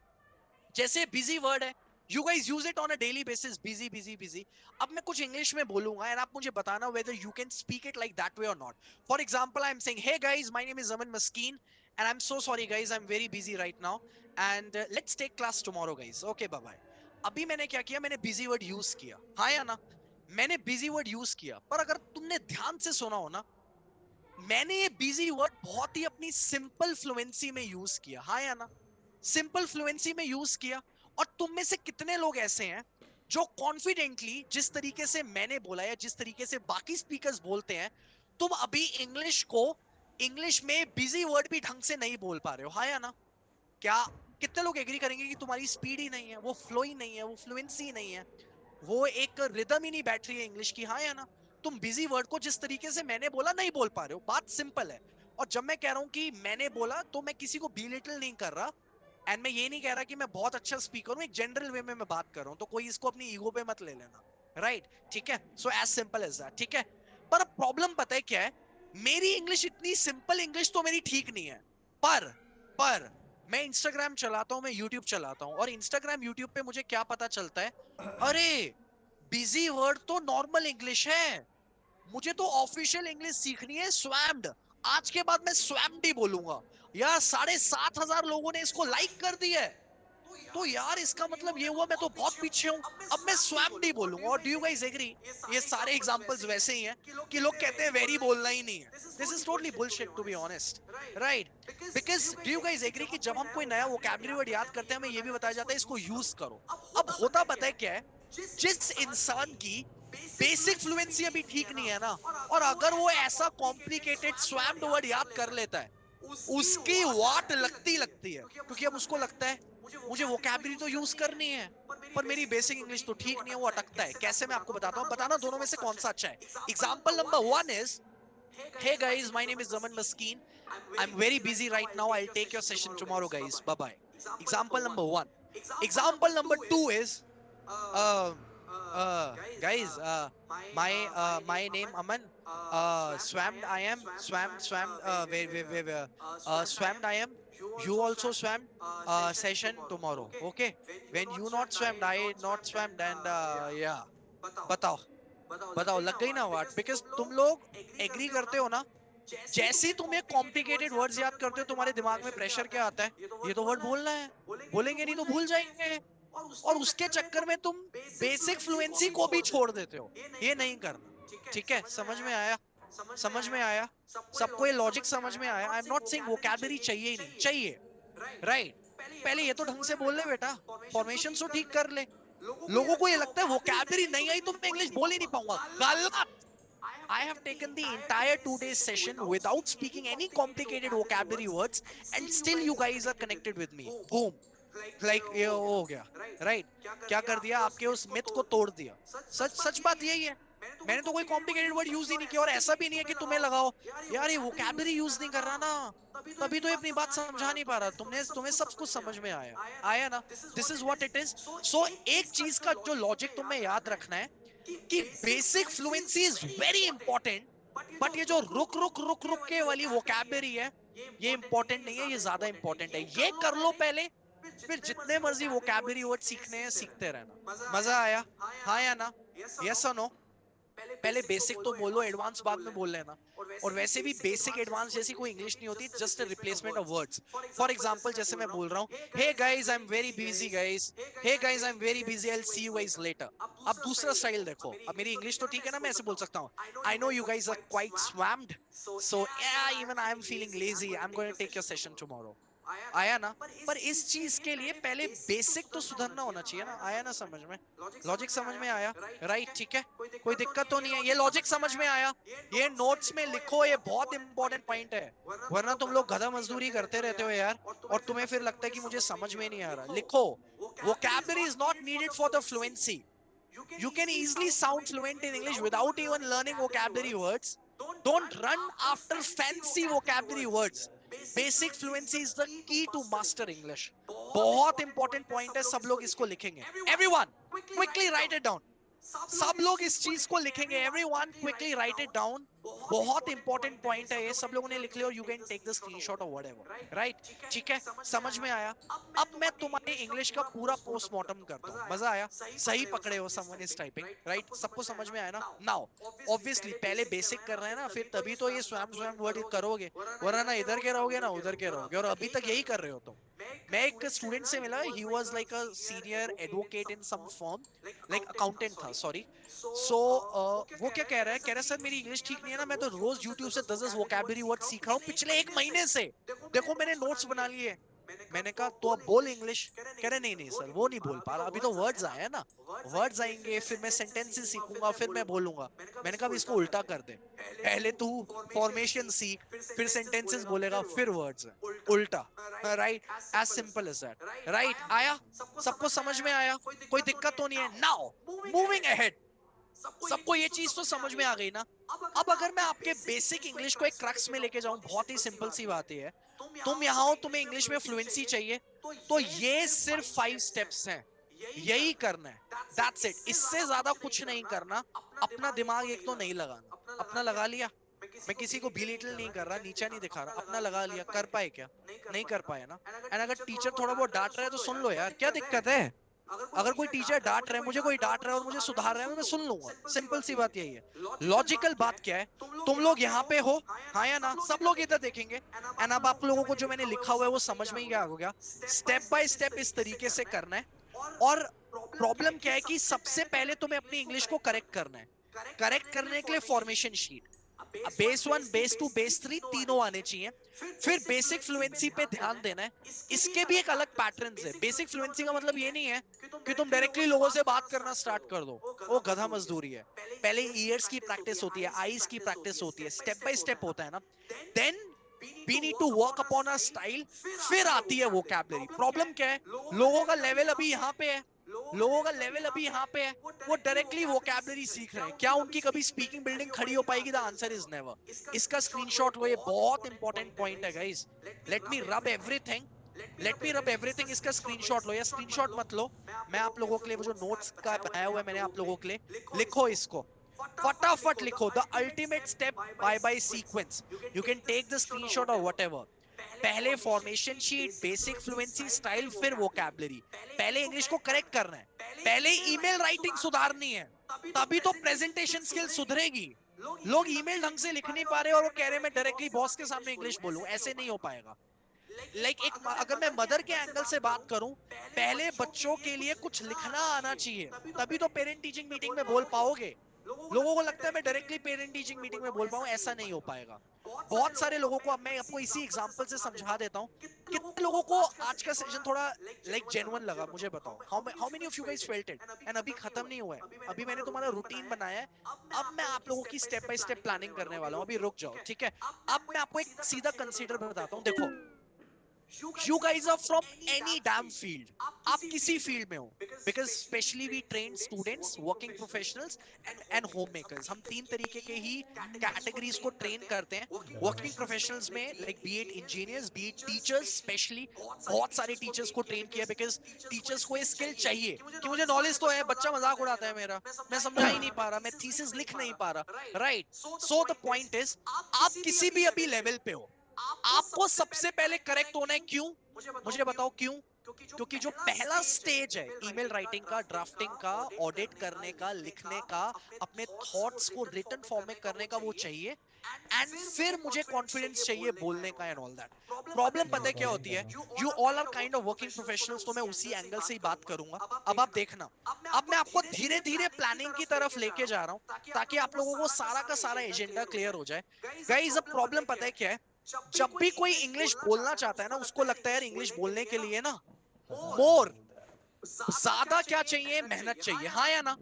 जैसे बिजी वर्ड है, you guys use it on a daily basis, busy busy busy. अब मैं कुछ इंग्लिश में बोलूंगा एंड आप मुझे बताना whether you can speak it like that way और not. For example I am saying hey guys my name is Aman Maskeen and I am so sorry guys, I am very busy right now and let's take class tomorrow guys, okay bye bye. अभी मैंने क्या किया, मैंने बिजी वर्ड यूज किया, हाँ या ना? मैंने बिजी वर्ड यूज किया, पर अगर तुमने ध्यान से सुना हो ना, मैंने ये बिजी वर्ड बहुत ही अपनी सिंपल फ्लुएंसी में यूज किया, हाँ या ना? सिंपल फ्लुएंसी में यूज किया। और तुम में से कितने लोग ऐसे हैं जो कॉन्फिडेंटली जिस तरीके से मैंने बोला या जिस तरीके से बाकी स्पीकर्स बोलते हैं, तुम अभी इंग्लिश को, इंग्लिश में बिजी वर्ड भी ढंग से नहीं बोल पा रहे हो, हाँ या ना? क्या कितने लोग एग्री करेंगे कि तुम्हारी स्पीड ही नहीं है, वो फ्लो ही नहीं है, वो फ्लुएंसी ही नहीं है, वो एक रिदम ही नहीं बैठ रही है इंग्लिश की, हाँ या ना? तुम बिजी वर्ड को जिस तरीके से मैंने बोला नहीं बोल पा रहे हो, बात सिंपल है। और जब मैं कह रहा हूं कि मैंने बोला, तो मैं किसी को बिलिटल नहीं कर रहा, एंड मैं ये नहीं कह रहा कि मैं बहुत अच्छा स्पीकर हूं, एक जनरल वे में मैं बात कर रहा हूं, तो कोई इसको अपनी ईगो पे मत ले लेना, राइट? ठीक है, so as simple as that, ठीक है। पर प्रॉब्लम पता है क्या है? मेरी इंग्लिश इतनी सिंपल इंग्लिश तो मेरी ठीक नहीं है। पर मैं इंस्टाग्राम चलाता हूं, मैं यूट्यूब चलाता हूं, और इंस्टाग्राम यूट्यूब पे मुझे क्या पता चलता है, अरे बिजी वर्ड तो नॉर्मल इंग्लिश है, मुझे तो ऑफिशियल इंग्लिश सीखनी है, स्वैम्ड। आज के बाद मैं स्वैम्ड ही बोलूंगा। यार 7,500 लोगों ने इसको लाइक कर दिया है, तो यार इसका मतलब ये हुआ मैं तो बहुत पीछे हूं, अब मैं स्वैम्ड ही बोलूंगा। और डू यू गाइस एग्री? ये सारे एग्जांपल्स वैसे ही हैं कि लोग कहते हैं वेरी बोलना ही नहीं है। This is totally bullshit to be honest, right? Because do you guys agree कि जब हम कोई नया वोकैबुलरी वर्ड याद करते हैं, हमें ये भी बताया जाता है इसको यूज करो। अब होता पता है क्या है? जिस इंसान की बेसिक फ्लुएंसी अभी ठीक नहीं है ना, और अगर वो ऐसा कॉम्प्लिकेटेड स्वैम्ड वर्ड याद कर लेता है, उसकी वाट लगती लगती है, क्योंकि अब उसको लगता है मुझे वोकैबुलरी तो यूज करनी है, पर मेरी बेसिक इंग्लिश तो ठीक नहीं है, वो अटकता है। कैसे? मैं आपको बताता हूं, बताना दोनों में से कौन सा अच्छा है। Example number one is, hey guys my name is Zaman Maskeen, I'm very busy right now, I'll take your session tomorrow guys, bye bye. Example number one. Example number two is, um guys, my name Aman, swammed I am, swammed where swammed I am, you also swam, session tomorrow, okay? When you not swammed, I not swammed, and yeah, बताओ, बताओ लग गई ना वाट? बिकॉज तुम लोग एग्री करते हो ना, जैसे ही तुम ये कॉम्प्लिकेटेड वर्ड्स याद करते हो, तुम्हारे दिमाग में प्रेशर क्या आता है? ये तो वर्ड बोलना है, बोलेंगे नहीं तो भूल जाएंगे। और उसके चक्कर में तुम बेसिक फ्लुएंसी को भी छोड़ देते हो। ये नहीं करना, ठीक है? समझ में आया? समझ में आया? सबको ये लॉजिक समझ में आया? I am not saying vocabulary चाहिए ही नहीं चाहिए, राइट? पहले ये तो ढंग से बोल ले बेटा, फॉर्मेशन तो ठीक कर ले। लोगों को ये लगता है वोकैबुलरी नहीं आई तो मैं इंग्लिश बोल ही नहीं पाऊंगा, गलत। I have taken the entire 2 day session without speaking any complicated vocabulary words, and still you guys are connected with me. Boom. Like ये हो गया, right? क्या कर दिया? आपके उस मिथ को तोड़ दिया। सच सच बात यही है। मैंने तो कोई कॉम्प्लिकेटेड वर्ड यूज ही नहीं किया, और ऐसा भी नहीं है कि तुम्हें लगाओ यार ये वोकैबुलरी यूज नहीं कर रहा ना, तभी तो ये अपनी बात समझा नहीं पा रहा। तुम्हें सब कुछ समझ में आया, आया ना? This is what it is. So एक चीज का जो लॉजिक तुम्हें याद रखना है कि basic fluency is very important, but ये जो रुक रुक के वाली वोकैबुलरी है, ये इंपॉर्टेंट नहीं है, ये ज्यादा इंपॉर्टेंट है। ये कर लो पहले, फिर जितने मर्जी वोकैबुलरी वर्ड सीखने हैं सीखते रहना। मजा आया? हाँ या ना? यस और नो? पहले बेसिक तो बोलो, एडवांस बाद में बोल लेना। और वैसे भी बेसिक एडवांस जैसी कोई इंग्लिश नहीं होती, just a replacement of words. For example जैसे मैं बोल रहा हूँ, hey guys I am very busy guys, hey guys I am very busy, I will see you guys later. अब दूसरा स्टाइल देखो, अब मेरी इंग्लिश तो ठीक है ना, मैं ऐसे बोल सकता हूँ, I know you guys are quite swamped, so yeah even I am feeling lazy, I am going to take your session tomorrow. आया ना? पर इस चीज के लिए पहले बेसिक तो सुधरना होना चाहिए ना। आया ना समझ में? लॉजिक समझ में आया, राइट? ठीक है, कोई दिक्कत तो नहीं है, ये लॉजिक समझ में आया? ये नोट्स में लिखो, ये बहुत इंपॉर्टेंट पॉइंट है, वरना तुम लोग गधा मजदूरी करते रहते हो यार, और तुम्हें फिर लगता है कि मुझे समझ में नहीं आ रहा। लिखो, Vocabulary is not needed for the fluency. You can easily sound fluent in English without even learning vocabulary words. Don't run after fancy vocabulary words. Basic fluency is the key to master English. बहुत important point है, सब लोग इसको लिखेंगे. Everyone, quickly write it down. सब लोग इस चीज को लिखेंगे. Everyone quickly write it down. बहुत इंपॉर्टेंट पॉइंट है ये, सब लोगों ने लिख लिया और you can take the screenshot और व्हाटएवर. राइट, ठीक है, समझ में आया. अब मैं तुम्हारे इंग्लिश का पूरा पोस्टमार्टम करता हूँ. मजा आया? सही पकड़े हो, समवन इज टाइपिंग. राइट, सबको समझ में आया ना? नाउ ऑब्वियसली पहले बेसिक कर रहे हैं ना, फिर तभी तो ये स्वयं वर्ड करोगे, वरना ना इधर के रहोगे ना उधर के रहोगे. और अभी तक यही कर रहे हो तुम. मैं एक स्टूडेंट से मिला, he was like a senior advocate in some firm, like accountant था, सॉरी. सो वो क्या कह रहा है, कह रहा है सर मेरी इंग्लिश ठीक नहीं है ना, मैं तो रोज यूट्यूब से 10 वोकैबुलरी वर्ड सीख रहा हूँ पिछले 1 महीने से. देखो मैंने नोट्स बना लिए. मैंने कहा तो अब बोल इंग्लिश. कह रहे नहीं नहीं सर वो नहीं बोल पा रहा, अभी तो वर्ड्स आए हैं ना, वर्ड्स आएंगे फिर मैं सेंटेंसेस सीखूंगा फिर मैं बोलूंगा. मैंने कहा इसको उल्टा कर दे, पहले तू फॉर्मेशन सीख, फिर सेंटेंसेस बोलेगा, फिर वर्ड्स. उल्टा. Right, as simple as that. Right, आया? सबको समझ में आया? कोई दिक्कत तो नहीं है? Now moving ahead. सबको ये चीज तो समझ में आ गई ना? अब अगर मैं आपके बेसिक इंग्लिश को एक क्रक्स में लेके जाऊं, बहुत ही सिंपल सी बात है, तुम यहाँ हो, तुम्हें इंग्लिश में फ्लुएंसी चाहिए, तो ये सिर्फ 5 स्टेप्स हैं. यही करना है, दैट्स इट. इससे ज्यादा कुछ नहीं करना. अपना दिमाग एक तो नहीं लगाना. अपना लगा लिया, मैं किसी को बिलिटल नहीं कर रहा, नीचा नहीं दिखा रहा, अपना लगा लिया. कर पाए क्या? नहीं कर पाए ना. एंड अगर टीचर थोड़ा बहुत डांट रहा है तो सुन लो यार, क्या दिक्कत है? अगर कोई टीचर डांट रहा है, मुझे कोई डांट रहा है और मुझे सुधार रहा है, मैं सुन लूंगा. सिंपल सी बात यही है. लॉजिकल बात क्या है, तुम लोग यहाँ पे हो, हाँ या ना? सब लोग इधर देखेंगे. एंड अब आप लोगों को जो मैंने लिखा हुआ है वो समझ में ही क्या हो गया. स्टेप बाय स्टेप इस तरीके से करना है. और प्रॉब्लम क्या है कि सबसे पहले तुम्हें अपनी इंग्लिश को करेक्ट करना है. करेक्ट करने के लिए formation sheet, base 1, base 2, base 3 तीनों आने चाहिए. फिर बेसिक फ्लुएंसी पे ध्यान देना है. इसके भी एक अलग पैटर्न्स है. बेसिक फ्लुएंसी का मतलब ये नहीं है कि तुम डायरेक्टली लोगों से बात करना स्टार्ट कर दो, वो गधा मजदूरी है. पहले ईयर्स की प्रैक्टिस होती है, आईज की प्रैक्टिस होती है, स्टेप बाय स्टेप होता है ना. Then we need to work upon our style. फिर आती है वोकैबुलरी. प्रॉब्लम क्या है, लोगों का लेवल अभी यहाँ पे है, लोगों का लेवल अभी यहाँ पे है, वो डायरेक्टली वोकैबुलरी सीख रहे हैं. क्या उनकी कभी स्पीकिंग बिल्डिंग खड़ी हो पाएगी? The answer is never. इसका स्क्रीनशॉट लो, ये बहुत इंपॉर्टेंट पॉइंट है गाइस. लेट मी रब एवरीथिंग, लेट मी रब एवरीथिंग. इसका स्क्रीनशॉट लो, या स्क्रीनशॉट मत लो, मैं आप लोगों के लिए वो जो नोट्स का बनाया हुआ है मैंने आप लोगों के लिए, लिखो इसको, फटाफट लिखो. The ultimate step by sequence. You can take the screenshot और व्हाटएवर. पहले formation sheet, basic fluency style, फिर वोकैबुलरी. पहले इंग्लिश को करेक्ट करना है, पहले ईमेल राइटिंग सुधारनी है, तभी तो प्रेजेंटेशन स्किल सुधरेगी. लोग ईमेल ढंग से लिख नहीं पा रहे और वो कह रहे मैं डायरेक्टली बॉस के सामने इंग्लिश बोलूं, ऐसे नहीं हो पाएगा. एक अगर मैं मदर के एंगल से बात करूं, पहले बच्चों के लिए कुछ लिखना आना चाहिए, तभी तो पेरेंट टीचिंग मीटिंग में बोल पाओगे. लोगों को लगता है मैं डायरेक्टली पेरेंट टीचिंग मीटिंग में बोल पाऊं, ऐसा नहीं हो पाएगा. बहुत सारे लोगों को, अब मैं आपको इसी एग्जांपल से समझा देता हूं. कितने लोगों को आज का सेशन थोड़ा लाइक जेन्युइन लगा, मुझे बताओ. How many of you guys felt it? And अभी खत्म नहीं हुआ है, अभी मैंने तुम्हारा रूटीन बनाया है. अब मैं आप लोगों की स्टेप बाय स्टेप प्लानिंग करने वाला हूं. अभी रुक जाओ, ठीक है? अब मैं आपको एक सीधा कंसीडर बताता हूं. देखो, you guys are from any damn field. आप किसी फील्ड में हो, because especially we train students, working professionals and homemakers. हम 3 तरीके के ही कैटेगरीज को ट्रेन करते हैं. वर्किंग प्रोफेशनल्स में like be it engineers, be it teachers, especially बहुत सारे टीचर्स को ट्रेन किया, because टीचर्स को ये स्किल चाहिए कि मुझे नॉलेज तो है, बच्चा मजाक उड़ाता है मेरा, मैं समझा ही नहीं पा रहा, मैं थीसिस लिख नहीं पा रहा. Right, so the point is, आप किसी भी अभी लेवल पे हो, आपको सबसे पहले करेक्ट होना है. क्यों? मुझे बताओ क्यों? क्योंकि जो पहला स्टेज है ईमेल राइटिंग का, ड्राफ्टिंग का, ऑडिट करने का, लिखने का, अपने थॉट्स को रिटन फॉर्म में करने का, वो चाहिए. एंड फिर मुझे कॉन्फिडेंस चाहिए बोलने का एंड ऑल दैट. प्रॉब्लम पता है क्या होती है? You all are kind of working professionals, तो मैं उसी एंगल से ही बात करूंगा. अब आप देखना, अब मैं आपको धीरे धीरे प्लानिंग की तरफ लेके जा रहा हूं, ताकि आप लोगों को सारा का सारा एजेंडा क्लियर हो जाए. गाइस, अब प्रॉब्लम पता है क्या है? जब भी कोई इंग्लिश बोलना चाहता है ना, उसको लगता है यार इंग्लिश बोलने के लिए ना मोर, ज्यादा क्या चाहिए? मेहनत चाहिए. हाँ या ना?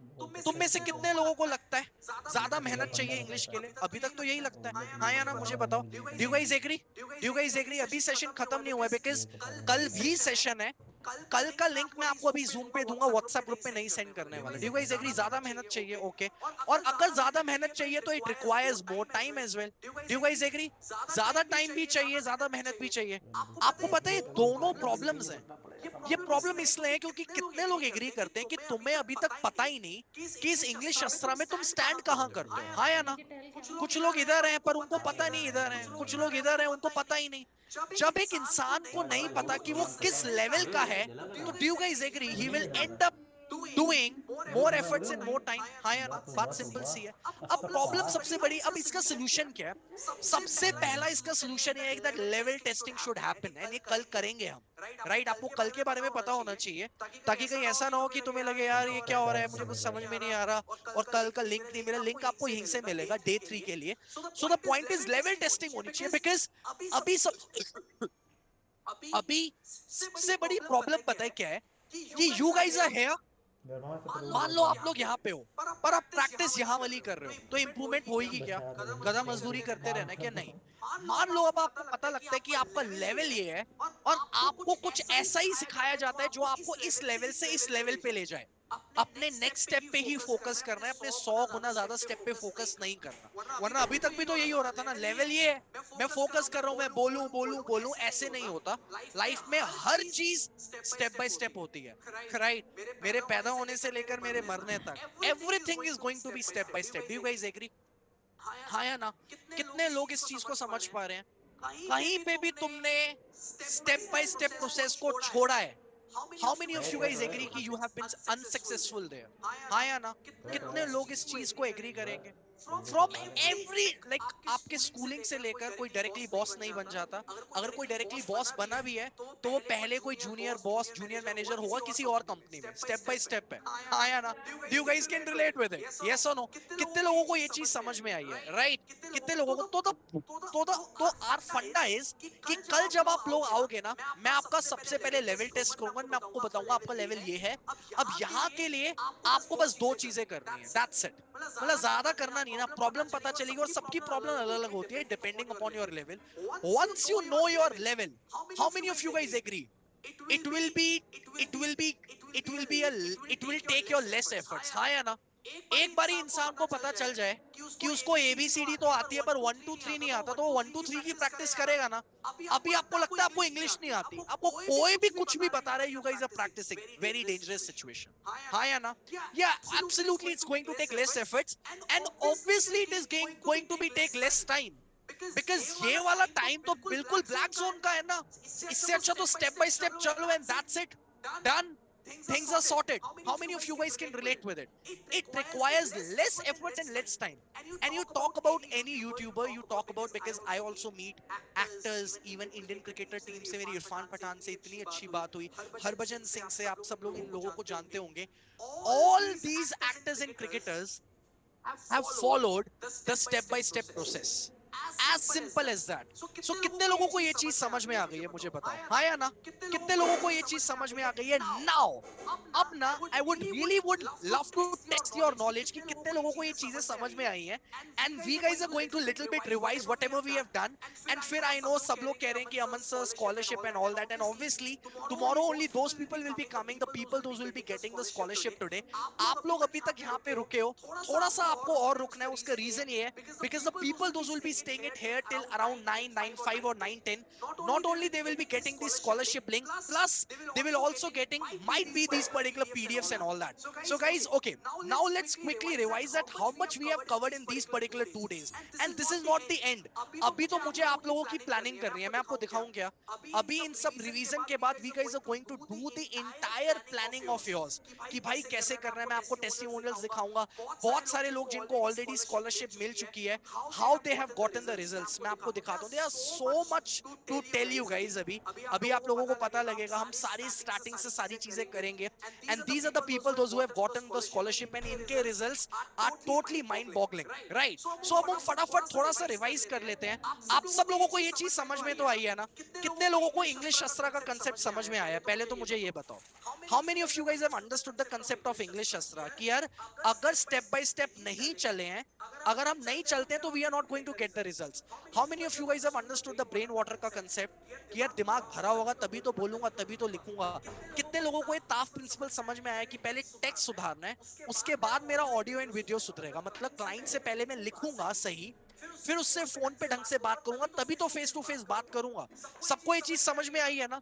तुम में से कितने लोगों को लगता है ज्यादा मेहनत चाहिए इंग्लिश के लिए? अभी तक तो यही लगता है. हाँ या ना? मुझे बताओ. Do you guys agree? अभी सेशन खत्म नहीं हुआ है, बिकॉज कल भी सेशन है. कल का लिंक मैं आपको अभी जूम पे दूंगा, व्हाट्सएप ग्रुप पे नहीं सेंड करने वाला। Do you guys agree? ज्यादा मेहनत चाहिए, ओके। और अगर ज्यादा मेहनत चाहिए तो it requires more time as well. Do you guys agree? ज्यादा टाइम भी चाहिए, ज्यादा मेहनत भी चाहिए। आपको पता है दोनों प्रॉब्लम्स हैं। ये प्रॉब्लम इसलिए है क्योंकि कितने लोग एग्री करते हैं कि तुम्हें अभी तक पता ही नहीं कि इस इंग्लिश शस्त्र में तुम स्टैंड कहां करते हो, हाँ या ना? कुछ लोग इधर हैं पर उनको पता नहीं इधर हैं, कुछ लोग इधर हैं उनको पता ही नहीं। जब एक इंसान को नहीं पता कि वो किस लेवल का है, तो do you guys agree he will end up doing more efforts in more time, हाँ या ना? बात सिंपल सी है। अब प्रॉब्लम सबसे बड़ी, अब इसका सोल्यूशन क्या है? सबसे पहला इसका सोल्यूशन ये है कि level testing should happen, and ये कल करेंगे हम, राइट? आपको कल के बारे में पता होना चाहिए, ताकि कहीं ऐसा ना हो कि तुम्हें लगे यार ये क्या हो रहा है, मुझे कुछ समझ में नहीं आ रहा, और कल का लिंक नहीं मिला। लिंक आपको यहीं से मिलेगा डे 3 के लिए। सो the point is level testing होनी चाहिए, बिकॉज अभी सब अभी सबसे बड़ी प्रॉब्लम पता है क्या है? कि यू गाइस आर हियर, मान लो आप लोग यहाँ पे हो, पर आप प्रैक्टिस यहाँ वाली कर रहे हो, तो इंप्रूवमेंट होगी क्या? गधा मजदूरी करते रहना क्या? नहीं। मान लो अब आपको पता लगता है कि आपका लेवल ये है, और आपको कुछ ऐसा ही सिखाया जाता है जो आपको इस लेवल से इस लेवल पे ले जाए। अपने नेक्स्ट स्टेप पे ही फोकस करना है, अपने 100 गुना ज्यादा स्टेप पे फोकस नहीं करना। वरना अभी तक भी तो यही हो रहा था ना, लेवल ये है, मैं फोकस कर रहा हूं, मैं बोलूं बोलूं बोलूं, ऐसे नहीं होता। लाइफ में हर चीज स्टेप बाय स्टेप होती है, राइट? मेरे पैदा होने से लेकर मेरे मरने तक everything is going to be step by step. Do you guys agree? हाँ या ना? कितने लोग इस चीज को समझ पा रहे हैं? कहीं पे भी तुमने स्टेप बाय स्टेप प्रोसेस को छोड़ा है? How many of you guys agree कि you have been unsuccessful there? हाँ या ना? कितने लोग इस चीज को एग्री करेंगे? फ्रॉम एवरी, लाइक आपके स्कूलिंग से लेकर कोई डायरेक्टली बॉस नहीं बन जाता। अगर कोई डायरेक्टली बॉस बना भी है तो वो पहले कोई जूनियर बॉस, जूनियर मैनेजर होगा किसी और कंपनी में, स्टेप बाय स्टेप है, हाँ या ना? Do you guys can relate with it, yes और नो? कितने लोगों को ये चीज समझ में आई है, राइट? कितने लोगों को? तो आर फंडा इज कि कल जब आप लोग आओगे ना, मैं आपका सबसे पहले लेवल टेस्ट करूंगा, मैं आपको बताऊंगा आपका लेवल ये है। अब यहाँ के लिए आपको बस दो चीजें करनी है, दैट्स इट। मतलब ज्यादा करना नहीं ना, प्रॉब्लम पता चलेगी, और सबकी प्रॉब्लम अलग अलग होती है depending upon your level. Once you know your level, how many of you guys agree? it will be it will be it will take your less efforts, हाँ या ना? एक बारी इंसान को पता चल जाए कि उसको एबीसीडी तो आती है पर 1 2 3 नहीं आता, तो वो 1 2 3 की प्रैक्टिस करेगा ना। अभी आपको लगता है आपको इंग्लिश नहीं आती, आपको कोई भी कुछ भी बता रहा है, you guys are practicing, very dangerous situation, हाँ या ना? या absolutely it's going to take less efforts, and obviously it is going to be take less time, because ये वाला टाइम तो बिल्कुल ब्लैक जोन का है ना। इससे अच्छा तो स्टेप बाय स्टेप चलो, and that's it, done, things are sorted. How many of you guys can relate with it? It requires less efforts and less time. And you talk about any YouTuber, you talk about, because I also meet actors, even Indian cricketer team से मेरी इरफान पठान से इतनी अच्छी बात हुई, हरभजन सिंह से, आप सब लोग इन लोगों को जानते होंगे। All these actors and cricketers have followed the step by step process, as simple as that. So कितने लोगों को ये चीज समझ में आ गई है, मुझे बताओ, हाँ या ना? कितने लोगों को ये चीज समझ में आ गई है? नाउ अब ना, I would really would love to test your knowledge कि कितने लोगों को ये चीजें समझ में आई हैं, and we guys are going to little bit revise whatever we have done. And फिर आई नो सब लोग कह रहे हैं कि Aman sir scholarship and all that, and obviously tomorrow only those people will be coming, the people those will be getting the scholarship today. आप लोग अभी तक यहाँ पे रुके हो, थोड़ा सा आपको और रुकना है। उसका रीजन ये है because the people those will be staying at here till around 9 9 5 or 9 10, not only they will be getting the scholarship link, plus they will also getting might be these particular PDFs and all that. So guys, okay, now let's quickly revise that how much we have covered in these particular 2 days, and this is not the end. अभी तो मुझे आप लोगों की प्लानिंग करनी है, मैं आपको दिखाऊं क्या? अभी इन सब रिवीजन के बाद we guys are going to do the entire planning of yours, कि भाई कैसे करना है। मैं आपको टेस्टिमोनियल्स दिखाऊंगा, बहुत सारे लोग जिनको ऑलरेडी स्कॉलरशिप मिल चुकी है, how they have gotten the results मैं आपको दिखाता हूं। There are so much to tell you guys. अभी आप लोगों को पता लगेगा, हम सारी स्टार्टिंग से सारी चीजें करेंगे, and these are the people those who have gotten the scholarship, and इनके results are totally mind boggling, right? So अब हम फटाफट थोड़ा सा रिवाइज कर लेते हैं। आप सब लोगों को ये चीज समझ में तो आई है ना? कितने लोगों को इंग्लिश शस्त्र का कंसेप्ट समझ में आया है? पहले तो मुझे ये बताओ, how many of you guys have understood the concept of English शस्त्र, कि यार अगर स्टेप बाय स्टेप नहीं चले हैं अगर हम नहीं चलते तो we are not going to get the results. How many of you guys have understood the brain water का कंसेप्ट कि यार दिमाग भरा होगा तभी तो बोलूंगा तभी तो लिखूंगा. कितने लोगों को ये ताफ प्रिंसिपल समझ में आया कि पहले टेक्स्ट सुधारना है, उसके बाद मेरा ऑडियो एंड वीडियो सुधरेगा. मतलब क्लाइंट से पहले मैं लिखूंगा सही, फिर उससे फोन पे ढंग से बात करूंगा, तभी तो फेस टू फेस बात करूंगा. सबको ये चीज समझ में आई है ना?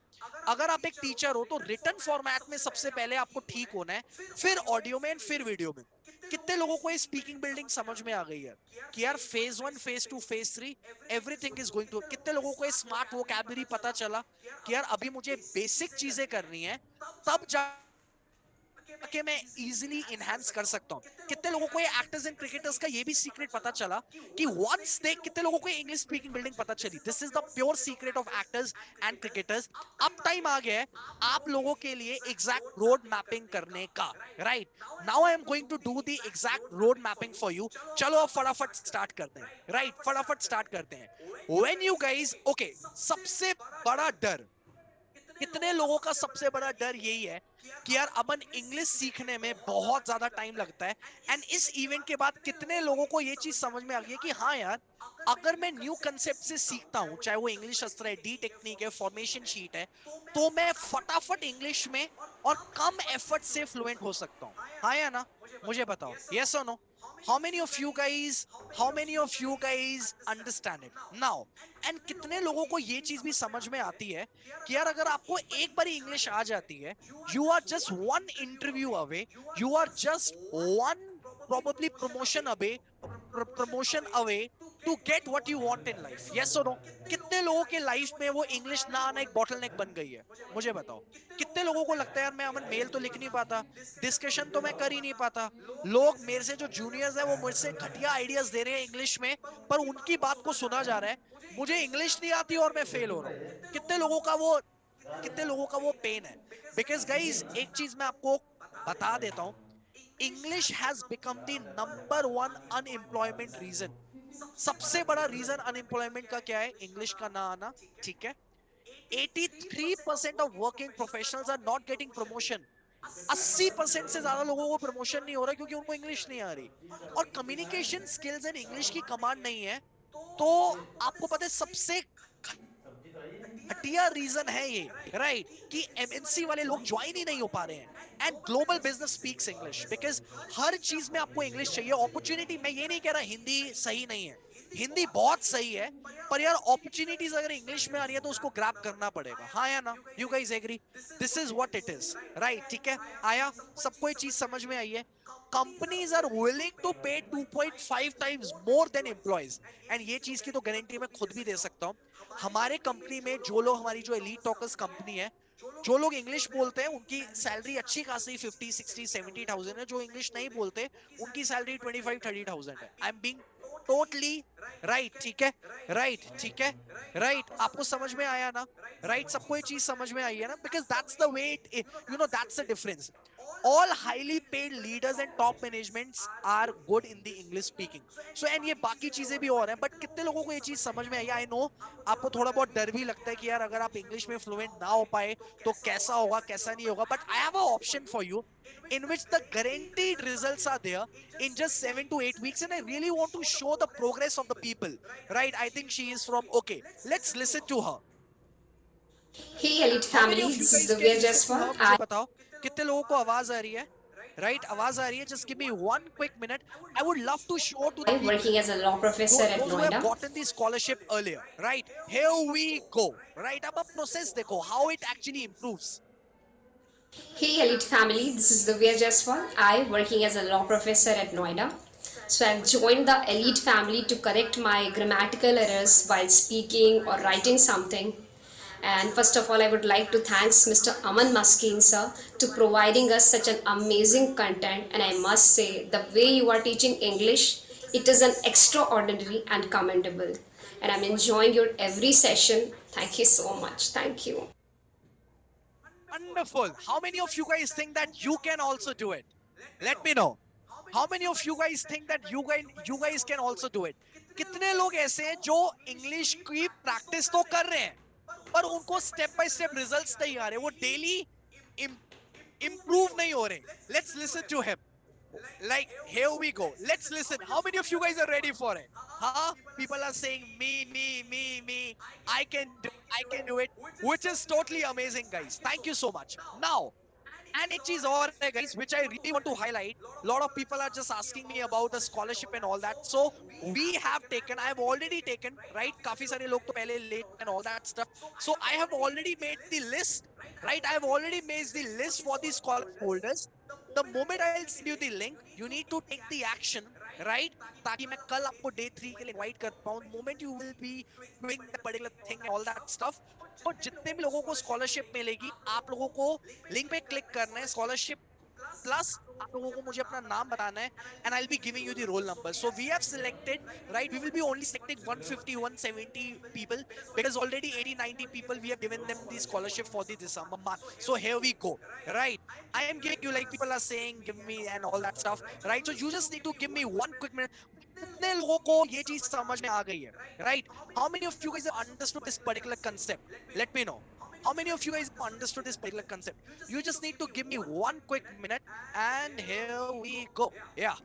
अगर आप एक टीचर हो तो रिटन फॉर्मेट में सबसे पहले आपको ठीक होना है, फिर ऑडियो में, फिर वीडियो में. कितने लोगों को ये स्पीकिंग बिल्डिंग समझ में आ गई है कि यार phase 1 phase 2 phase 3 everything is going to. कितने लोगों को ये स्मार्ट वोकैबुलरी पता चला कि यार अभी मुझे बेसिक चीजें करनी है, तब जा कि मैं इजीली इनहेंस कर सकता हूं. कितने लोगों को ये एक्टर्स एंड क्रिकेटर्स का ये भी सीक्रेट पता चला कि वंस दे, कितने लोगों को इंग्लिश स्पीकिंग बिल्डिंग पता चली. This is the pure secret of actors and cricketers. अब टाइम आ गया है आप लोगों के लिए एग्जैक्ट रोड मैपिंग करने का. Right now I am going to do the exact road mapping for you. चलो अब फटाफट स्टार्ट करते हैं. राइट फटाफट स्टार्ट करते हैं. व्हेन यू गाइज, ओके, सबसे बड़ा डर, कितने लोगों का सबसे बड़ा डर यही है कि यार अपन इंग्लिश सीखने में बहुत ज्यादा टाइम लगता है. एंड इस इवेंट के बाद कितने लोगों को ये चीज समझ में आ गई है कि हाँ यार, अगर मैं न्यू कंसेप्ट से सीखता हूं, चाहे वो इंग्लिश अस्त्र है, डी टेक्निक है, फॉर्मेशन शीट है, तो मैं फटाफट इंग्लिश में और कम एफर्ट से फ्लुएंट हो सकता हूं. हाँ या ना? मुझे बताओ, यस और no. how many of you guys how many of you guys understand it now? And कितने लोगों को ये चीज भी समझ में आती है कि यार अगर आपको एक बार इंग्लिश आ जाती है, you are just one interview away, you are just one probably promotion away to get what you want in life. Yes or no? कितने लोगों के लाइफ में वो इंग्लिश ना आना एक बॉटलनेक बन गई है? मुझे बताओ. कितने लोगों को लगता है यार मैं अमन मेल तो लिख नहीं पाता, डिस्कशन तो मैं कर ही नहीं पाता, लोग मेरे से जो जूनियर्स है वो मुझसे घटिया आइडियाज दे रहे हैं इंग्लिश में, पर उनकी बात को सुना जा रहा है, मुझे इंग्लिश नहीं आती और मैं फेल हो रहा हूँ. कितने लोगों का वो पेन है. बिकॉज गाइज एक चीज मैं आपको बता देता हूं, English has become the number one unemployment reason. सबसे बड़ा रीजन अनएम्प्लॉयमेंट का क्या है? इंग्लिश का ना आना. ठीक है, 83% of working professionals are not getting promotion. 80% से ज्यादा लोगों को प्रमोशन नहीं हो रहा क्योंकि उनको इंग्लिश नहीं आ रही, और कम्युनिकेशन स्किल्स एंड इंग्लिश की कमांड नहीं है. तो आपको पता है सबसे घटिया रीजन है ये, राइट, कि एमएनसी वाले लोग ज्वाइन ही नहीं हो पा रहे हैं. And global business speaks English, because हर चीज में आपको इंग्लिश चाहिए. अपॉर्चुनिटी, मैं ये नहीं कह रहा हिंदी सही नहीं है, हिंदी बहुत सही है, पर यार अपॉर्चुनिटीज अगर इंग्लिश में आ रही है तो उसको ग्रैब करना पड़ेगा. हाँ या ना? You guys agree? This is what it is. Right, ठीक है. आया सबको ये चीज समझ में आई है? कंपनीज आर विलिंग टू पे 2.5 times more than employees. And ये चीज की तो गारंटी मैं खुद भी दे सकता हूं. हमारे कंपनी में जो लोग, हमारी जो एलीट टॉकर्स कंपनी है, जो लोग इंग्लिश बोलते हैं उनकी सैलरी अच्छी खासी 50 60 70,000 है. जो इंग्लिश नहीं बोलते उनकी सैलरी 25 30,000 है. I am being totally right. ठीक है, राइट, ठीक है, राइट. आपको समझ में आया ना? राइट, सबको ये चीज समझ में आई है ना? Because that's the way it, you know, that's the difference. all highly paid leaders and top managements are good in the English speaking. So and ये बाकी चीजें भी और हैं, बट कितने लोगों को ये चीज समझ में आई? आई नो आपको थोड़ा बहुत डर भी लगता है कि यार अगर आप इंग्लिश में फ्लुएंट ना हो पाए तो कैसा होगा कैसा नहीं होगा. But I have a option for you in which the guaranteed results are there in just 7 to 8 weeks, and I really want to show the progress of the people. Right, I think she is from, okay, let's listen to her. Hey Elite How many family, of you this is guys can Divya listen to Jaiswal. her? मुझे बताओ कितने लोगों को आवाज आ रही है? Right, आवाज आ रही है? Just give me one quick minute. I would love to show to the I'm people, working as a law professor at those who have Noida. gotten the scholarship earlier. Right, here we go. Right, अब process देखो how it actually improves. Hey Elite family, this is Divya Jaiswal. I'm working as a law professor at Noida. So I've joined the Elite family to correct my grammatical errors while speaking or writing something. And first of all, I would like to thank Mr. Aman Maskin sir to providing us such an amazing content. And I must say, the way you are teaching English, it is an extraordinary and commendable. And I'm enjoying your every session. Thank you so much. Thank you. Wonderful. How many of you guys think that you can also do it? Let me know. How many of you guys think that you guys can also do it? कितने लोग ऐसे हैं जो इंग्लिश की प्रैक्टिस तो कर रहे हैं पर उनको स्टेप बाय स्टेप रिजल्ट्स नहीं आ रहे, वो डेली इंप्रूव नहीं हो रहे? Let's listen to him. Like, here we go. Let's listen. How many of you guys are ready for it? Huh? People are saying me. I can do it, which is totally amazing, guys. Thank you so much. Now, and एक चीज और है guys which I really want to highlight. A lot of people are just asking me about the scholarship and all that. So we have taken, I have already taken, right? काफी सारे लोग तो पहले late and all that stuff. So I have already made the list, right? I have already made the list for the scholarship holders. The moment I'll send you the link, you need to take the action, right? ताकि मैं कल आपको day 3 के लिए invite कर पाऊँ. The moment you will be doing that particular thing and all that stuff. तो जितने भी लोगों को scholarship मिलेगी, आप लोगों को लिंक पे क्लिक करना है, स्कॉलरशिप प्लस आप लोगों को मुझे अपना नाम बताना है, and I will be giving you the roll number. So we have selected, right, we will be only selecting 150 170 people, because already 80 90 people we have given them the scholarship for the December month. So here we go, right? I am giving you, like people are saying give me and all that stuff, right? So you just need to give me one quick minute. कितने लोगों को ये चीज समझ में आ गई है, right? How many of you guys have understood this particular concept? Let me know. How many of you guys have understood this particular concept? You just need to give me one quick minute, and here we go. Yeah,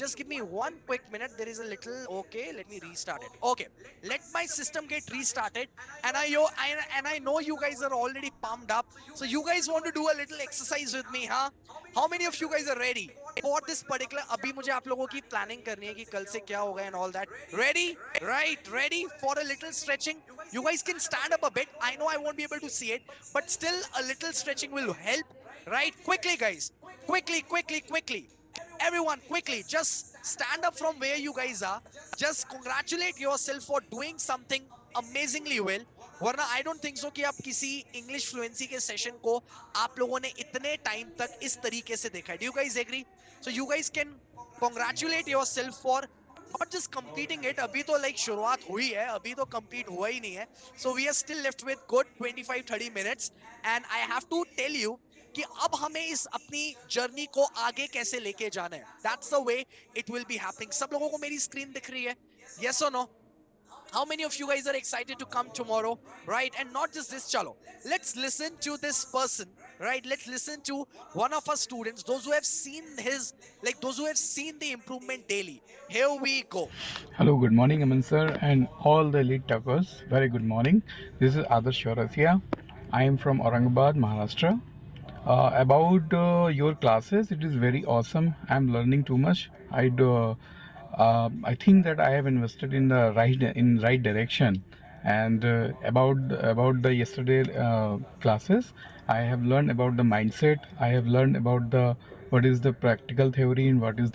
just give me one quick minute. There is a little, okay, let me restart it. Okay, let my system get restarted. And I know you guys are already pumped up. So you guys want to do a little exercise with me, huh? How many of you guys are ready for this particular? अभी मुझे आप लोगों की planning करनी है कि कल से क्या होगा and all that. Ready? Right? Ready for a little stretching? You guys can stand up a bit. I know I won't be able to see it, but still a little stretching will help. Right? Quickly, guys. Quickly. Everyone, quickly. Just stand up from where you guys are. Just congratulate yourself for doing something amazingly well. वरना आई डोंट थिंक सो कि आप किसी इंग्लिश फ्लुएंसी के सेशन को आप लोगों ने इतने टाइम तक इस तरीके से देखा है. Do you guys agree? So you guys can congratulate yourself for not just completing it. अभी तो like शुरुआत हुई है, अभी तो complete हुआ ही नहीं है. So we are still left with good 25-30 minutes, and I have to tell you कि अब हमें इस अपनी जर्नी को आगे कैसे लेके जाना है. That's the way it will be happening. सब लोगों को मेरी स्क्रीन दिख रही है? Yes or no? How many of you guys are excited to come tomorrow, right? And not just this, chalo, let's listen to this person, right? Let's listen to one of our students, those who have seen his, like those who have seen the improvement daily. Here we go. Hello, good morning, Aman sir, and all the elite talkers. Very good morning. This is Adarsh Chaurasia. I am from Aurangabad, Maharashtra. About your classes, it is very awesome. I am learning too much. I think that I have invested in the right direction. And about the yesterday classes, I have learned about the mindset. I have learned about the what is the practical theory and what is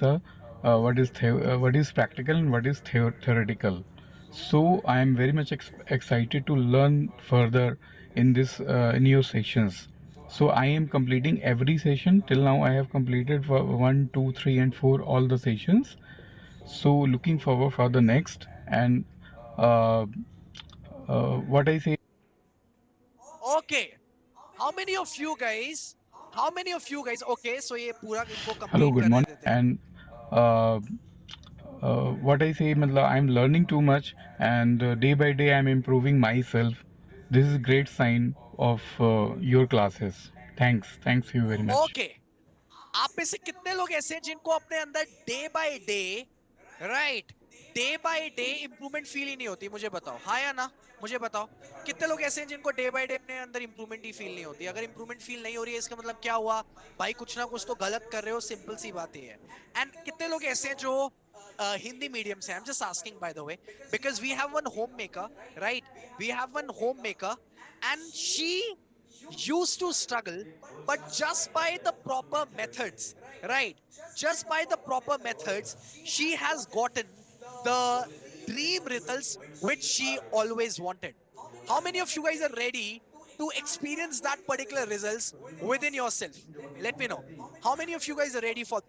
practical and what is theoretical. So I am very much excited to learn further in this in your sessions. So I am completing every session. Till now I have completed for 1, 2, 3, and 4 all the sessions. So looking forward for the next. And uh, what I say. Okay, how many of you guys, okay, so ये पूरा इनको Hello, complete good करने morning. देते हैं. And uh, what I say, matlab, I'm learning too much, and day by day I'm improving myself. This is a great sign of your classes. Thanks you very much. Okay, आप में से कितने लोग ऐसे हैं जिनको अपने अंदर day by day, right, day by day improvement feel ही नहीं होती? मुझे बताओ, हाँ या ना? मुझे बताओ कितने लोग ऐसे हैं जिनको डे बाय डे अपने अंदर इंप्रूवमेंट ही फील नहीं होती? अगर इंप्रूवमेंट फील नहीं हो रही है, इसका मतलब क्या हुआ भाई? कुछ ना कुछ तो गलत कर रहे हो, सिंपल सी बात ही है. एंड कितने लोग ऐसे हैं जो हिंदी मीडियम से? I am just asking by the way, because we have one home maker, right, we have one home maker, and she used to struggle, but just by the proper methods, right? Just by the proper methods, she has gotten the dream results which she always wanted. How many of you guys are ready to experience that particular results within yourself? Let me know. How many of you guys are ready for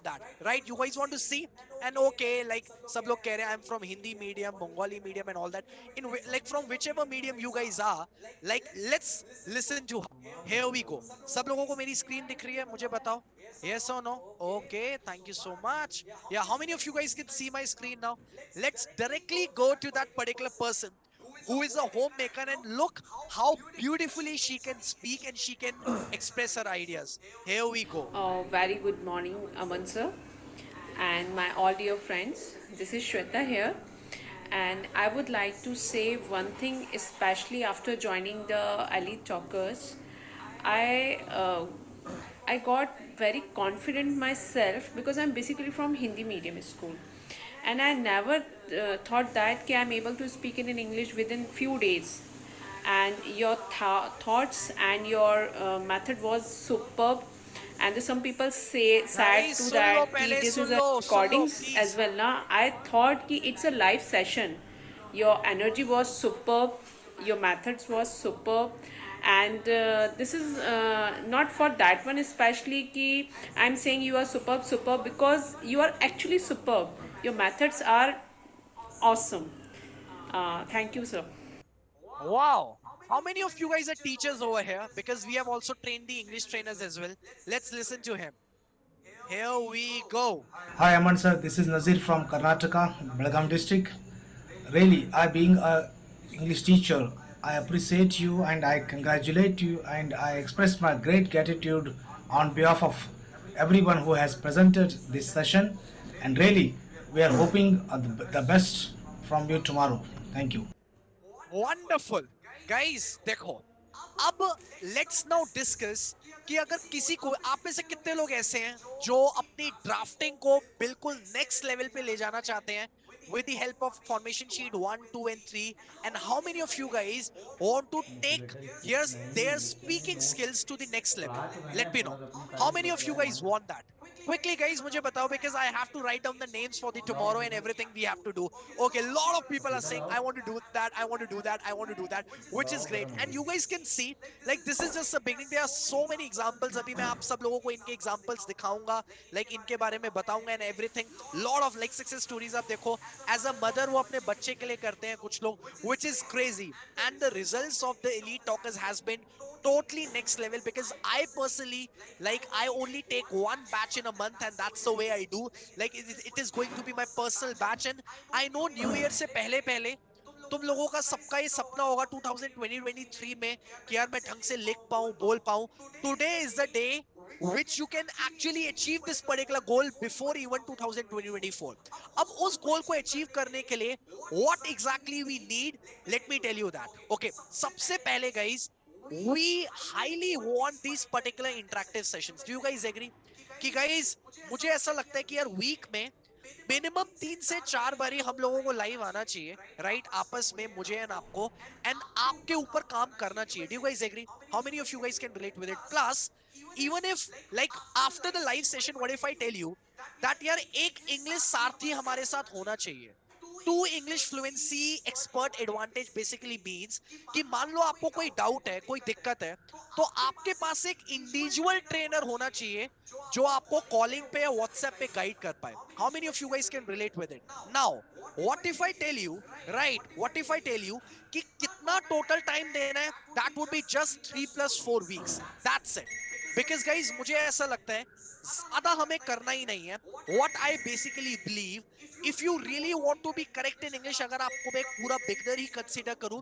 that, right? You guys want to see? And okay, like sab log keh rahe I'm from Hindi medium, Bengali medium and all that. Like from whichever medium you guys are, like let's listen to her. Here we go. Sab logon ko meri screen dikh rahi hai? Mujhe batao. Yes or no? Okay, thank you so much. Yeah, how many of you guys can see my screen now? Let's directly go to that particular person who is a homemaker, and look how beautifully she can speak and she can express her ideas. Here we go. Very good morning, Aman sir, and my all dear friends. This is Shweta here, and I would like to say one thing, especially after joining the Elite Talkers. I uh, I got very confident myself because I'm basically from Hindi medium school, and I never thought that I'm able to speak in English within few days, and your thoughts and your method was superb, and some people say sad Guys, to soon low that कि पहले, this is a soon low recordings please. as well ना. I thought कि it's a live session. Your energy was superb, your methods was superb, and this is not for that one especially कि I'm saying you are superb because you are actually superb. Your methods are awesome. Thank you, sir. Wow. How many of you guys are teachers over here? Because we have also trained the English trainers as well. Let's listen to him. Here we go. Hi Aman sir, this is Nazir from Karnataka, Belgaum district. Really, I being a English teacher, I appreciate you and I congratulate you and I express my great gratitude on behalf of everyone who has presented this session. And really, we are hoping the best from you tomorrow. Thank you. Wonderful. Guys, देखो. अब लेट्स नाउ डिस्कस कि अगर किसी को, आप में से कितने लोग ऐसे हैं जो अपनी ड्राफ्टिंग को बिल्कुल नेक्स्ट लेवल पे ले जाना चाहते हैं with the help of formation sheet 1, 2 and 3, and how many of you guys want to take their speaking skills to the next level? Let me know. How many of you guys want that? Quickly guys, मुझे बताओ, because I have to write down the names for the tomorrow and everything we have to do. Okay, a lot of people are saying I want to do that, I want to do that, I want to do that, which is great. And you guys can see, like, this is just the beginning. There are so many examples. अभी मैं आप सब लोगों को इनके examples दिखाऊंगा, like इनके बारे में बताऊंगा and everything. Lot of like success stories आप देखो. As a mother, वो अपने बच्चे के लिए करते हैं कुछ लोग, which is crazy. And the results of the Elite Talkers has been totally next level, because I personally, like, I only take one batch in a month and that's the way I do. Like it is going to be my personal batch, and I know New Year से पहले पहले तुम लोगों का सबका ये सपना होगा 2023 में कि यार मैं ढंग से लिख पाऊं, बोल पाऊं. Today is the day which you can actually achieve this particular goal before even 2024. अब उस गोल को अचीव करने के लिए what exactly we need, let me tell you that. Okay, सबसे पहले guys, we highly want these particular interactive sessions. Do you guys agree कि guys, मुझे ऐसा लगता है कि यार वीक में मिनिमम 3 से 4 बारी हम लोगों को लाइव आना चाहिए, राइट? आपस में मुझे एंड आपको, एंड आपके ऊपर काम करना चाहिए. Do you guys agree? How many of you guys can relate with it? Plus even if, like, after the live session, what if I tell you that यार एक इंग्लिश सारथी हमारे साथ होना चाहिए. Two English fluency expert advantage basically means कि मान लो आपको कोई डाउट है, कोई दिक्कत है, तो आपके पास एक इंडिविजुअल ट्रेनर होना चाहिए जो आपको कॉलिंग पे या व्हाट्सएप पे गाइड कर पाए. How many of you guys can relate with it? Now what if I tell you, right, what if I tell you कि कितना टोटल टाइम देना है? That would be just 3 + 4 weeks. That's it. Because guys मुझे ऐसा लगता है ज्यादा हमें करना ही नहीं है. What I basically believe, if you really want to be correct in English, अगर आपको मैं पूरा बिगनर ही कंसीडर करूं,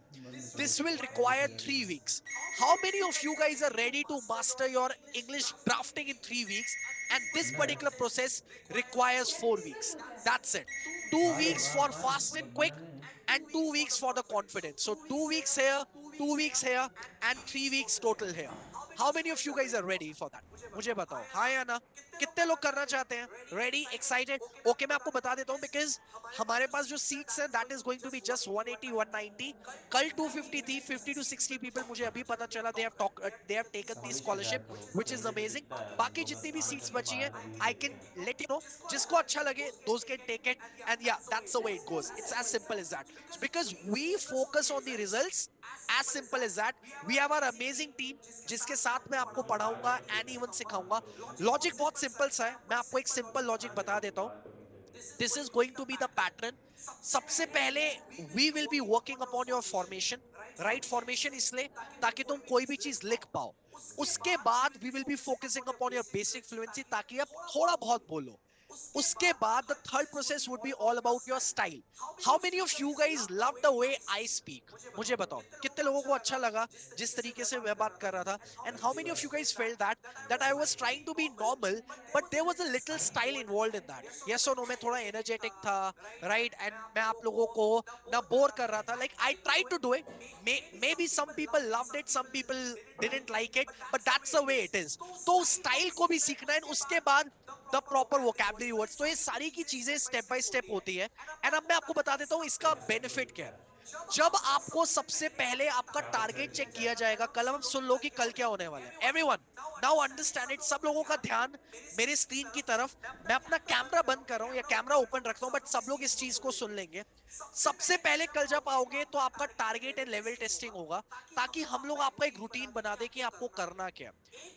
this will require 3 weeks. How many of you guys are ready to master your English drafting in 3 weeks? And this particular process requires 4 weeks. That's it. 2 weeks for fast and quick, and 2 weeks for the confidence. So 2 weeks here, 2 weeks here, and 3 weeks total here. How many of you guys are ready for that? मुझे बताओ, हाँ या ना? कितने लोग करना चाहते हैं? Ready, excited? ओके, मैं आपको बता देता हूँ, बिकॉज हमारे पास जो सीट्स हैं that is going to be just 180 190. कल 250 थी, 50 to 60 पीपल मुझे अभी पता चला they have taken the scholarship, which is amazing. बाकी जितनी भी सीट्स बची हैं, I can let you know, जिसको अच्छा लगे those can take it, and yeah that's the way it goes. It's as simple as that, because we focus on the results. As simple as that. We have our amazing team जिसके साथ मैं आपको पढ़ाऊंगा एंड इवन सिखाऊंगा. लॉजिक बहुत सिंपल सा है, मैं आपको एक सिंपल लॉजिक बता देता हूं. This is going to be the pattern. सबसे पहले we will be working upon your formation, right? Formation इसलिए ताकि तुम कोई भी चीज लिख पाओ. उसके बाद we will be focusing upon your basic fluency, ताकि आप थोड़ा बहुत बोलो. उसके बाद the third process would be all about your style. How many of you guys love the way I speak? मुझे बताओ कितने लोगों को अच्छा लगा जिस तरीके से मैं बात कर रहा था, and how many of you guys felt that I was trying to be normal but there was a little style involved in that? Yes or no? मैं थोड़ा energetic था, right? And मैं आप लोगों को ना बोर कर रहा था, like I tried to do it. Maybe some people loved it, some people didn't like it, but that's the way it is. तो स्टाइल को भी सीखना है, उसके बाद द प्रॉपर वोकैबुलरी वर्ड्स। तो ये सारी की चीजें स्टेप बाय स्टेप होती है। एंड अब मैं आपको बता देता हूं इसका बेनिफिट क्या है। जब आपको सबसे पहले आपका टारगेट चेक किया जाएगा, कल हम सुन लो कि कल क्या होने वाला है। एवरीवन नाउ अंडरस्टैंड इट, सब लोगों का ध्यान मेरे स्क्रीन की तरफ। मैं अपना कैमरा बंद कर रहा हूं या कैमरा ओपन रखता हूं, बट सब लोग इस चीज को सुन लेंगे। सबसे पहले कल जब आओगे तो आपका टारगेट एंड लेवल टेस्टिंग होगा, ताकि हम लोग आपका एक रूटीन बना दे कि आपको करना क्या।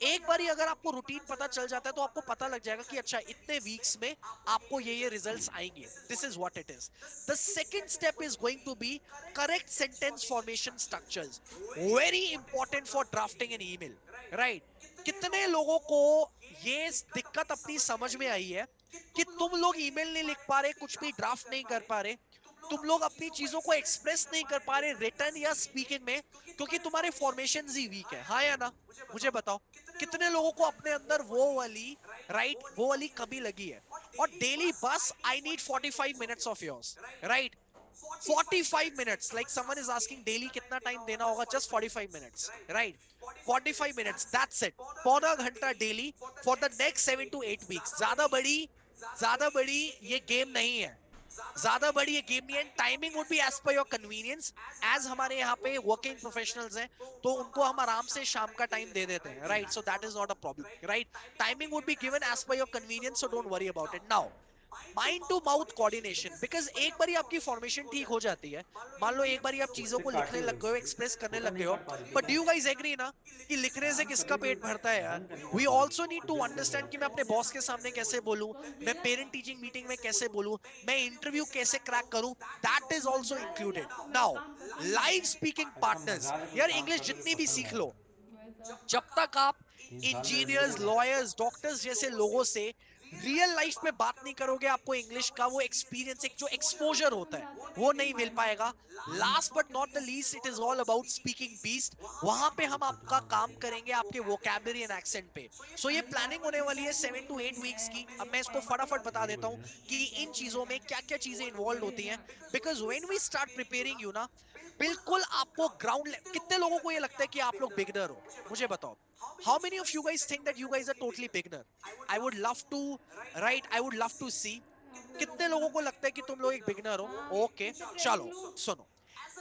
एक बार अगर आपको रूटीन पता चल जाता है तो आपको पता लग जाएगा कि अच्छा इतने वीक्स में आपको ये रिजल्ट्स आएंगे। This is what it is. The second step is going to be correct sentence formation structures, very important for drafting an email, right? कितने लोगों को ये दिक्कत अपनी समझ में आई है कि तुम लोग ईमेल नहीं लिख पा रहे, कुछ भी ड्राफ्ट नहीं कर पा रहे, तुम लोग अपनी चीजों को एक्सप्रेस नहीं कर पा रहे रिटर्न या स्पीकिंग में, क्योंकि तुम्हारे फॉर्मेशन ही वीक है। हाँ या ना? मुझे बताओ कितने लोगों को अपने अंदर वो वाली वो वाली कमी लगी है। और डेली बस I need 45 minutes of yours, right? 45 minutes, like someone is asking daily कितना टाइम देना होगा? just 45 minutes, right? 45 minutes, that's it. पौना घंटा daily for the next 7 to 8 weeks. ज्यादा बड़ी ये गेम नहीं है, ज्यादा बड़ी ये गेम नहीं है। Timing would be as per your convenience. As हमारे यहाँ पे वर्किंग प्रोफेशनल्स हैं तो उनको हम आराम से शाम का टाइम दे देते हैं, right? So that is not a problem, right? Timing would be given as per your convenience, so don't worry about it. Now mind to mouth coordination, because एक बार आपकी फॉर्मेशन ठीक हो जाती है, मान लो एक बार आप चीजों को लिखने लग गए हो, एक्सप्रेस करने लग गए हो, but do you guys agree ना कि लिखने से किसका पेट भरता है यार? We also need to understand कि मैं अपने बॉस के सामने कैसे बोलूं, मैं पेरेंट टीचिंग मीटिंग में कैसे बोलूं, मैं इंटरव्यू कैसे क्रैक करूं, that is also included. Now live speaking partners, यार इंग्लिश जितनी भी सीख लो, जब तक आप इंजीनियर्स, लॉयर्स, डॉक्टर्स जैसे लोगों से रियल लाइफ में बात नहीं करोगे, आपको इंग्लिश का वो एक्सपीरियंस, एक जो एक्सपोजर होता है वो नहीं मिल पाएगा। Last but not the least, it is all about speaking beast. वहां पे हम आपका काम करेंगे आपके वोकैबुलरी एंड एक्सेंट पे। सो ये प्लानिंग होने वाली है 7 to 8 वीक्स की। अब मैं इसको फटाफट बता देता हूँ कि इन चीजों में क्या क्या चीजें इन्वॉल्व होती हैं, because when we start preparing you ना, बिल्कुल आपको ग्राउंड। कितने लोगों को ये लगता है कि आप लोग बिगनर हो? मुझे बताओ, how many of you guys think that you guys are totally beginner? I would love to, right? I would love to see कितने लोगों को लगता है कि तुम लोग एक बिगनर हो। ओके, चलो सुनो।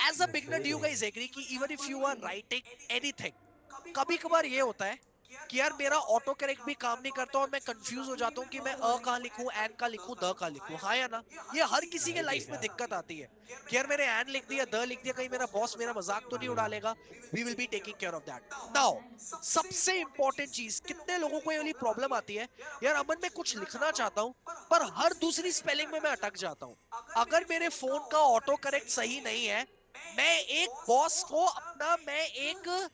As a beginner, do you guys agree कि even if you are writing anything, कभी कभार ये होता है कि यार मेरा ऑटो करेक्ट भी काम नहीं करता और मैं कंफ्यूज हो जाता हूँ कि मैं अ कहाँ लिखूं, एन कहाँ लिखूं, द कहाँ लिखूं। हाँ या ना? ये हर किसी के लाइफ में दिक्कत आती है कि यार मैंने एन लिख दिया, द लिख दिया, कहीं मेरा बॉस मेरा मजाक तो नहीं उड़ा लेगा। We will be taking care of that. Now सबसे इंपॉर्टेंट चीज, कितने लोगों को ये वाली प्रॉब्लम आती है, यार अमन मैं कुछ लिखना चाहता हूँ पर हर दूसरी स्पेलिंग में मैं अटक जाता हूँ। अगर मेरे फोन का ऑटो करेक्ट सही नहीं है, मैं एक बॉस को अपना, मैं एक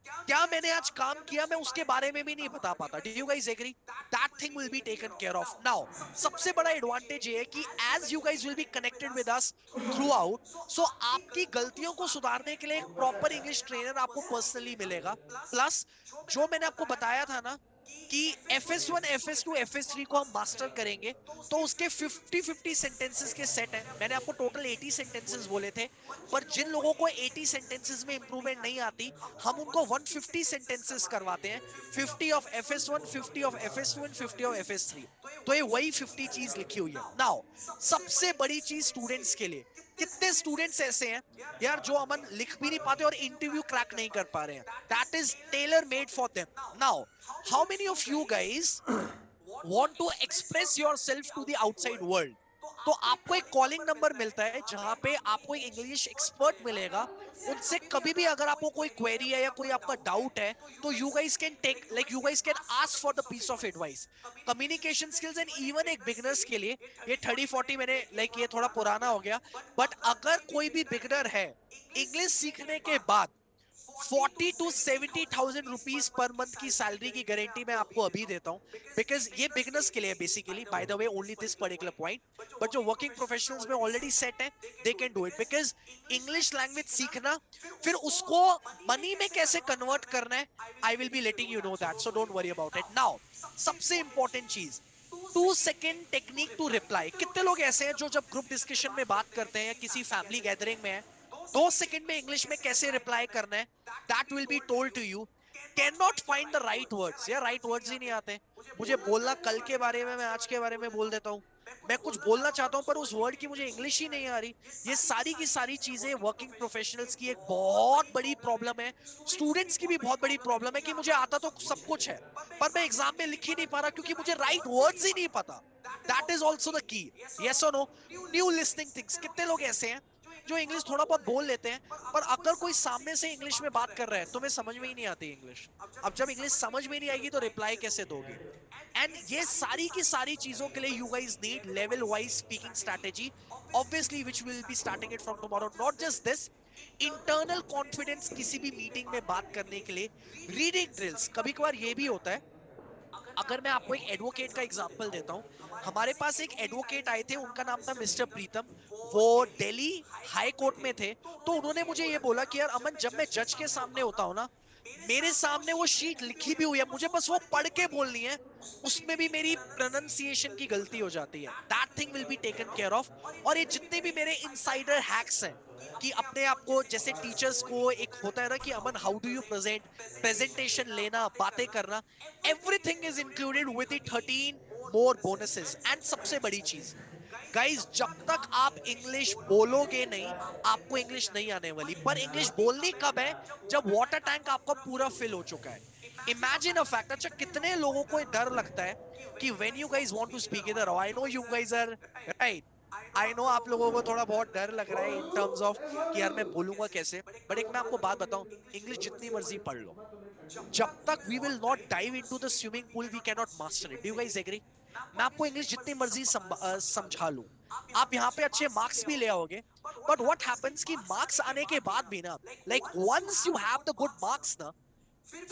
क्या मैंने आज काम किया मैं उसके बारे में भी नहीं बता पाता। Do you guys agree? That thing will be taken care of. Now सबसे बड़ा एडवांटेज ये है कि as you guys will be connected with us throughout, so आपकी गलतियों को सुधारने के लिए एक प्रॉपर इंग्लिश ट्रेनर आपको पर्सनली मिलेगा। प्लस जो मैंने आपको बताया था ना कि FS1, FS2, FS3 को हम मास्टर करेंगे, तो उसके 50-50 सेंटेंसेस के सेट हैं। मैंने आपको टोटल 80 सेंटेंसेस बोले थे, पर जिन लोगों को 80 सेंटेंसेस में इंप्रूवमेंट नहीं आती, हम उनको 150 सेंटेंसेस करवाते हैं। 50 of FS1, 50 of FS2 and 50 of FS3। तो ये वही 50 चीज लिखी हुई है। नाउ सबसे बड़ी चीज स्टूडेंट्स के लिए, कितने स्टूडेंट्स ऐसे हैं यार जो अमन लिख भी नहीं पाते और इंटरव्यू क्रैक नहीं कर पा रहे हैं? That is tailor made for them. Now how many of you guys want to express yourself to the outside world? तो आपको एक कॉलिंग नंबर मिलता है जहां पे आपको एक इंग्लिश एक्सपर्ट मिलेगा। उनसे कभी भी अगर आपको कोई क्वेरी है या कोई आपका डाउट है, तो you guys can take, like you guys can ask for the piece of advice. Communication skills and even एक बिगनर्स के लिए ये 30-40 मैंने लाइक ये थोड़ा पुराना हो गया, बट अगर कोई भी बिगनर है इंग्लिश सीखने के बाद 40 to 70,000 रुपीज पर मंथ की सैलरी की गारंटी मैं आपको अभी देता हूं, बिकॉज ये बिगनर्स के लिए basically, bye the way only this particular point, but जो वर्किंग प्रोफेशनल्स में ऑलरेडी सेट है they can do it, because English language सीखना फिर उसको मनी में कैसे कन्वर्ट करना है, आई will be letting you know that, so don't worry about it. Now सबसे इंपॉर्टेंट चीज, 2 सेकेंड टेक्निक टू रिप्लाई। कितने लोग ऐसे हैं जो जब ग्रुप डिस्कशन में बात करते हैं या किसी फैमिली गैदरिंग में है, 2 सेकेंड में इंग्लिश में कैसे रिप्लाई करना है, that will be told to you, can not find the right words, या राइट वर्ड्स ही नहीं आते। मुझे बोलना कल के बारे में मैं आज के बारे में बोल देता हूँ, मैं कुछ बोलना चाहता हूं पर उस वर्ड की मुझे इंग्लिश ही नहीं आ रही। ये सारी की सारी चीजें वर्किंग प्रोफेशनल्स की एक बहुत बड़ी प्रॉब्लम है, स्टूडेंट्स की भी बहुत बड़ी प्रॉब्लम है कि मुझे आता तो सब कुछ है पर मैं एग्जाम में लिख ही नहीं पा रहा क्योंकि मुझे राइट वर्ड्स ही नहीं पता। That is also the key. Yes और नो? New listening things. कितने लोग ऐसे हैं जो इंग्लिश थोड़ा बहुत बोल लेते हैं पर अगर कोई सामने से इंग्लिश में बात कर रहा है तुम्हें समझ में ही नहीं आती इंग्लिश। अब जब इंग्लिश समझ में नहीं आएगी तो रिप्लाई कैसे दोगे? एंड ये सारी की सारी चीजों के लिए you guys need level wise speaking strategy, obviously which will be starting it from tomorrow. Not just this, internal confidence किसी भी मीटिंग में बात करने के लिए, रीडिंग ड्रिल्स। कभी कभार ये भी होता है, अगर मैं आपको एक एडवोकेट का एग्जांपल देता हूं, हमारे पास एक एडवोकेट आए थे, उनका नाम था मिस्टर प्रीतम, वो दिल्ली हाई कोर्ट में थे। तो उन्होंने मुझे ये बोला कि यार अमन, जब मैं जज के सामने होता हूं ना, मेरे सामने वो शीट लिखी भी हुई है, मुझे बस वो पढ़ के बोलनी है, उसमें भी मेरी प्रोनाउंसिएशन की गलती हो जाती है, that thing will be taken care of. और ये जितने भी मेरे इनसाइडर हैक्स हैं कि अपने आप को, जैसे टीचर्स को एक होता है ना कि Aman how do you present, presentation लेना, बातें करना, everything is included with the 13 more bonuses. And सबसे बड़ी चीज गाइस, जब तक आप इंग्लिश बोलोगे नहीं, आपको इंग्लिश नहीं आने वाली। पर इंग्लिश बोलनी कब है? जब वाटर टैंक आपका पूरा फिल हो चुका है। Imagine a fact. अच्छा, कितने लोगों को डर लगता है कि when you guys want to speak इधर, I know you guys are right, I know आप लोगों को थोड़ा बहुत डर लग रहा है इन टर्म्स ऑफ कि यार मैं बोलूंगा कैसे। बट एक मैं आपको बात बताऊं, इंग्लिश जितनी मर्जी पढ़ लो, जब तक we will not dive into the swimming pool we can not master it. Do you guys agree? मैं आपको इंग्लिश जितनी मर्जी समझा लूं, आप यहाँ पे अच्छे मार्क्स भी ले आओगे, बट व्हाट हैपेंस कि मार्क्स आने के बाद भी ना, like once you have the good marks ना,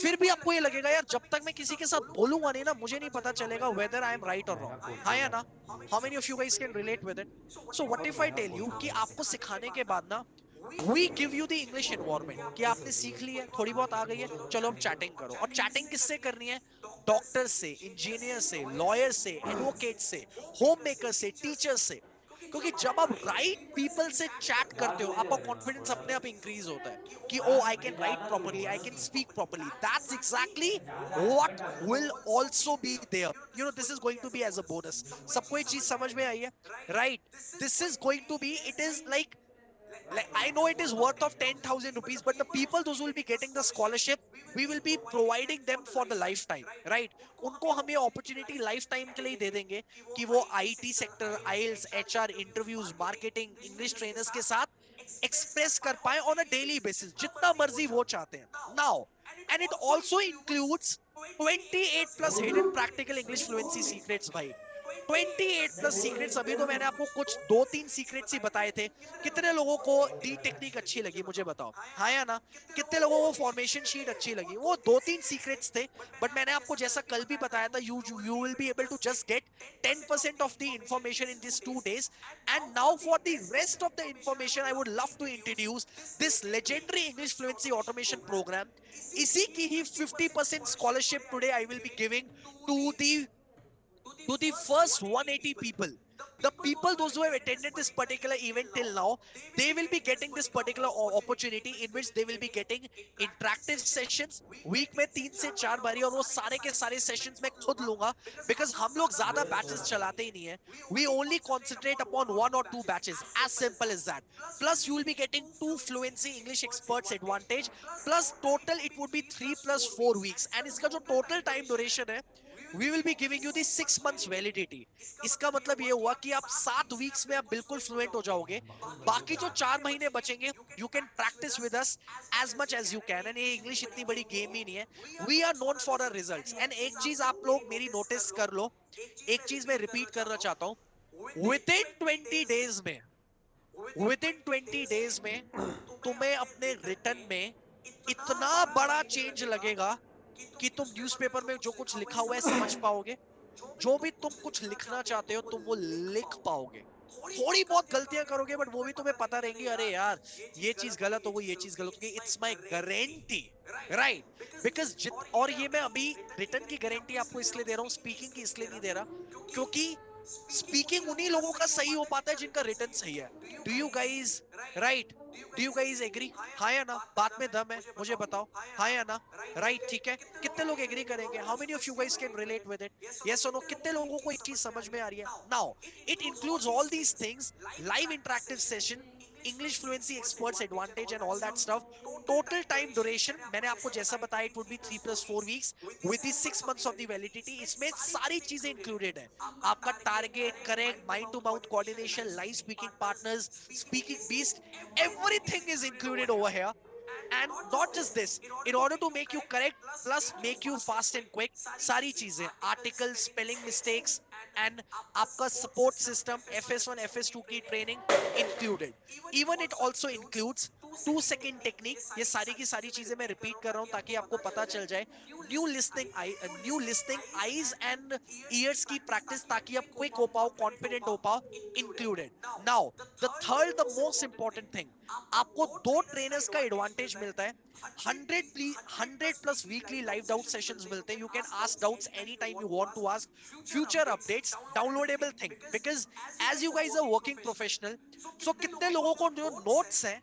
फिर भी आपको ये लगेगा यार जब तक मैं किसी के साथ बोलूंगा नहीं ना, मुझे नहीं पता चलेगा वेदर आई एम राइट और रॉन्ग। हाँ या ना? How many of you guys can relate with it? So what if I tell you कि आपको सिखाने के बाद ना, we give you the English environment, कि आपने सीख ली है, थोड़ी बहुत आ गई है, चलो हम चैटिंग करो। और चैटिंग किससे करनी है? डॉक्टर से, इंजीनियर से, लॉयर से, एडवोकेट से, होम मेकर से, टीचर से। क्योंकि जब आप राइट पीपल से चैट करते हो, आपका कॉन्फिडेंस अपने आप इंक्रीज होता है कि oh I can write properly, I can speak properly. That's exactly what will also be there, you know, this is going to be as a bonus. सबको ये चीज समझ में आई है? Right, this is going to be, it is like I know it is worth of 10,000 rupees, but the people those who will be getting the scholarship, we will be providing them for the lifetime, right? उनको हम ये opportunity lifetime के लिए दे देंगे कि वो IT sector, IELTS, HR interviews, marketing, English trainers के साथ express कर पाए on a daily basis, जितना मर्जी वो चाहते हैं। Now, and it also includes 28 plus hidden practical English fluency secrets भाई। 28 प्लस सीक्रेट्स। अभी तो मैंने आपको कुछ 2-3 सीक्रेट्स ही बताए थे। कितने लोगों को डी टेक्निक अच्छी लगी मुझे बताओ, हाँ या ना? कितने लोगों को फॉर्मेशन शीट अच्छी लगी? वो 2-3 सीक्रेट्स थे, बट मैंने आपको जैसा कल भी बताया था, you will be able to just get 10% of the information in this 2 days। And now for the rest of the information I would love to introduce this legendary English fluency automation program. इसी की ही 50% scholarship today I will be giving to the to the first 180 people. The people, those who have attended this particular event till now, they will be getting this particular opportunity in which they will be getting interactive sessions week में 3 से 4 बारी, और वो सारे के सारे sessions मैं खुद लूंगा, because हम लोग ज्यादा batches चलाते ही नहीं है। We only concentrate upon 1 or 2 batches, as simple as that. Plus you will be getting 2 fluency English experts advantage, plus total it would be 3 plus 4 weeks, and इसका जो total time duration है, we will be giving you the 6 months validity। इसका मतलब ये हुआ कि आप 7 वीक्स में आप बिल्कुल फ्लुएंट हो जाओगे। बाकी जो 4 महीने बचेंगे, you can practice with us as much as you can. And ये इंग्लिश इतनी बड़ी गेम ही नहीं है, we are known for our results. And एक चीज आप लोग मेरी नोटिस कर लो, एक चीज मैं रिपीट करना चाहता हूं, विद इन 20 डेज में तुम्हें अपने रिटर्न में इतना बड़ा चेंज लगेगा कि तुम न्यूज़पेपर में जो कुछ लिखा हुआ है समझ पाओगे, जो भी तुम कुछ लिखना चाहते हो तुम वो लिख पाओगे। थोड़ी बहुत गलतियां करोगे बट वो भी तुम्हें पता रहेंगी, अरे यार ये चीज गलत हो गई, ये चीज गलत हो गई, it's my guarantee, right? Because जित और ये मैं अभी रिटर्न की गारंटी आपको इसलिए दे रहा हूं, स्पीकिंग की इसलिए नहीं दे रहा, क्योंकि स्पीकिंग उन्हीं लोगों का सही हो पाता है जिनका रिटर्न सही है। Do you guys, right, do you guys agree? हाँ या ना? बात में दम है, मुझे बताओ, हाँ या ना? राइट, ठीक है, कितने लोग एग्री करेंगे? How many of you guys can relate with it? Yes और नो? कितने लोगों को एक चीज समझ में आ रही है? Now it includes all these things, live interactive session, English fluency experts advantage and all that stuff. Total time duration मैंने आपको जैसा बताया, it would be 3 + 4 weeks with the 6 months of the validity. इसमें सारी चीजें इंक्लूडेड है, आपका target, correct, mind to mouth coordination, live speaking partners, speaking beast, everything is included over here. And not just this, in order to make you correct plus make you fast and quick, सारी चीजें, आर्टिकल, स्पेलिंग मिस्टेक्स एंड आपका सपोर्ट सिस्टम, FS1 FS2 की training included. Even it also includes 2 second technique. ये सारी की सारी चीजें मैं रिपीट कर रहा हूं ताकि आपको पता चल जाए। New listing eyes and years की प्रैक्टिस ताकि आप क्विक हो पाओ, कॉन्फिडेंट हो पाओ, included. Now the third, the most important thing, आपको 2 ट्रेनर्स का एडवांटेज मिलता है। 100+ वीकली लाइव डाउट सेशंस मिलते हैं। You can ask doubts any time you want to ask. Future updates, downloadable thing, because as you guys are working professional, so कितने लोगों को जो नोट्स हैं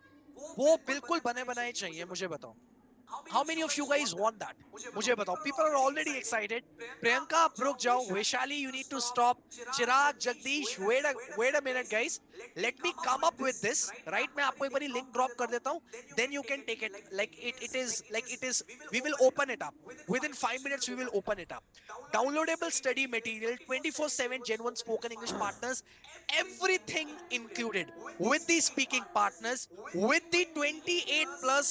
वो बिल्कुल बने बनाए चाहिए, मुझे बताओ। How many of you guys want that? मुझे बताओ। People are already excited. Priyanka आप रुक जाओ, Vaishali you need to stop, Chirag, Jagdish, wait a minute guys, let me come up with this, right? मैं आपको एक बारी लिंक ड्रॉप कर देता हूँ, then you can take it, like it is, we will open it up within 5 minutes, we will open it up. Downloadable study material, 24/7 Gen 1 spoken English partners, everything included with the speaking partners, with the 28 plus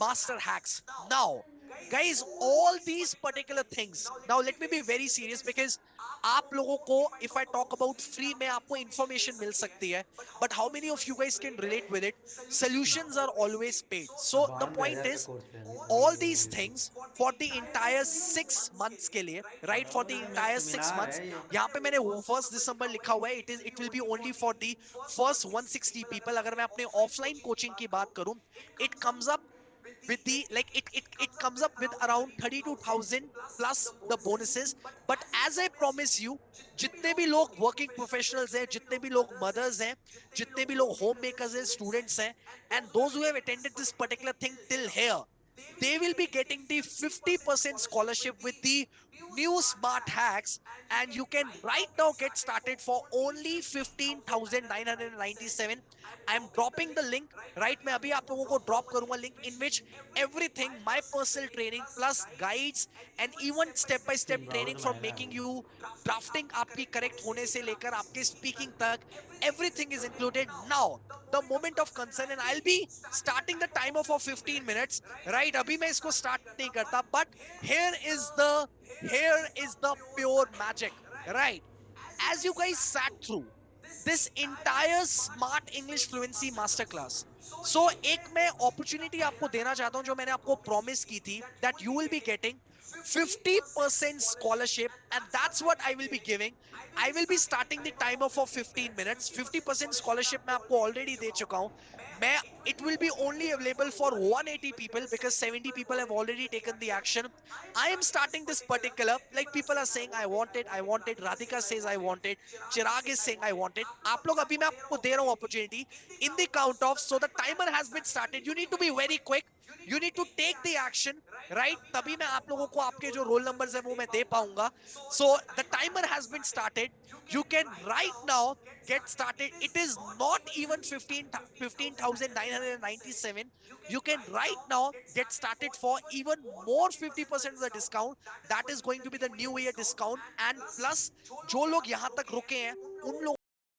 master hacks. Now guys, all these particular things, now let me be very serious, because आप लोगों को if I talk about free में आपको information मिल सकती है, but how many of you guys can relate with it? Solutions are always paid. So the point is, all these things for the entire 6 months के लिए, right? For the entire 6 months, यहाँ पे मैंने 1 December लिखा हुआ है, it will be only for the first 160 people. अगर मैं अपने offline coaching की बात करूं, it comes up with the, like it comes up with around 32,000 plus the bonuses. But as I promise you, जितने भी लोग working professionals हैं, जितने भी लोग mothers हैं, जितने भी लोग homemakers हैं, students हैं, and those who have attended this particular thing till here, they will be getting the 50% scholarship with the new smart hacks, and you can right now get started for only 15,997. I am dropping the link, right? मैं अभी आप लोगों को drop करूंगा link, in which everything, my personal training plus guides and even step by step training from making you drafting आपकी correct होने से लेकर आपके speaking तक, everything is included. Now the moment of concern, and I'll be starting the timer for 15 minutes, right? अभी मैं इसको start नहीं करता, but here is the pure magic, right? As you guys sat through this entire smart English fluency masterclass, so एक मैं opportunity आपको देना चाहता हूं जो मैंने आपको promise की थी, that you will be getting 50% scholarship, and that's what I will be giving. I will be starting the timer for 15 minutes. 50% scholarship मैं आपको already दे चुका हूं। मैं it will be only available for 180 people because 70 people have already taken the action. I am starting this particular, like people are saying I want it, I want it. Radhika says I want it. Chirag is saying I want it. आप लोग अभी मैं आपको दे रहा हूं opportunity in the count of, so the timer has been started. You need to be very quick. You need to take the action, right? तभी मैं आप लोगों को आपके जो roll numbers है वो मैं दे पाऊंगा. So the timer has been started. You can right now get started. It is not even 15,997. You can right now get started for even more 50% of the discount. That is going to be the new year discount. And plus जो लोग यहाँ तक रुके हैं उन लोगों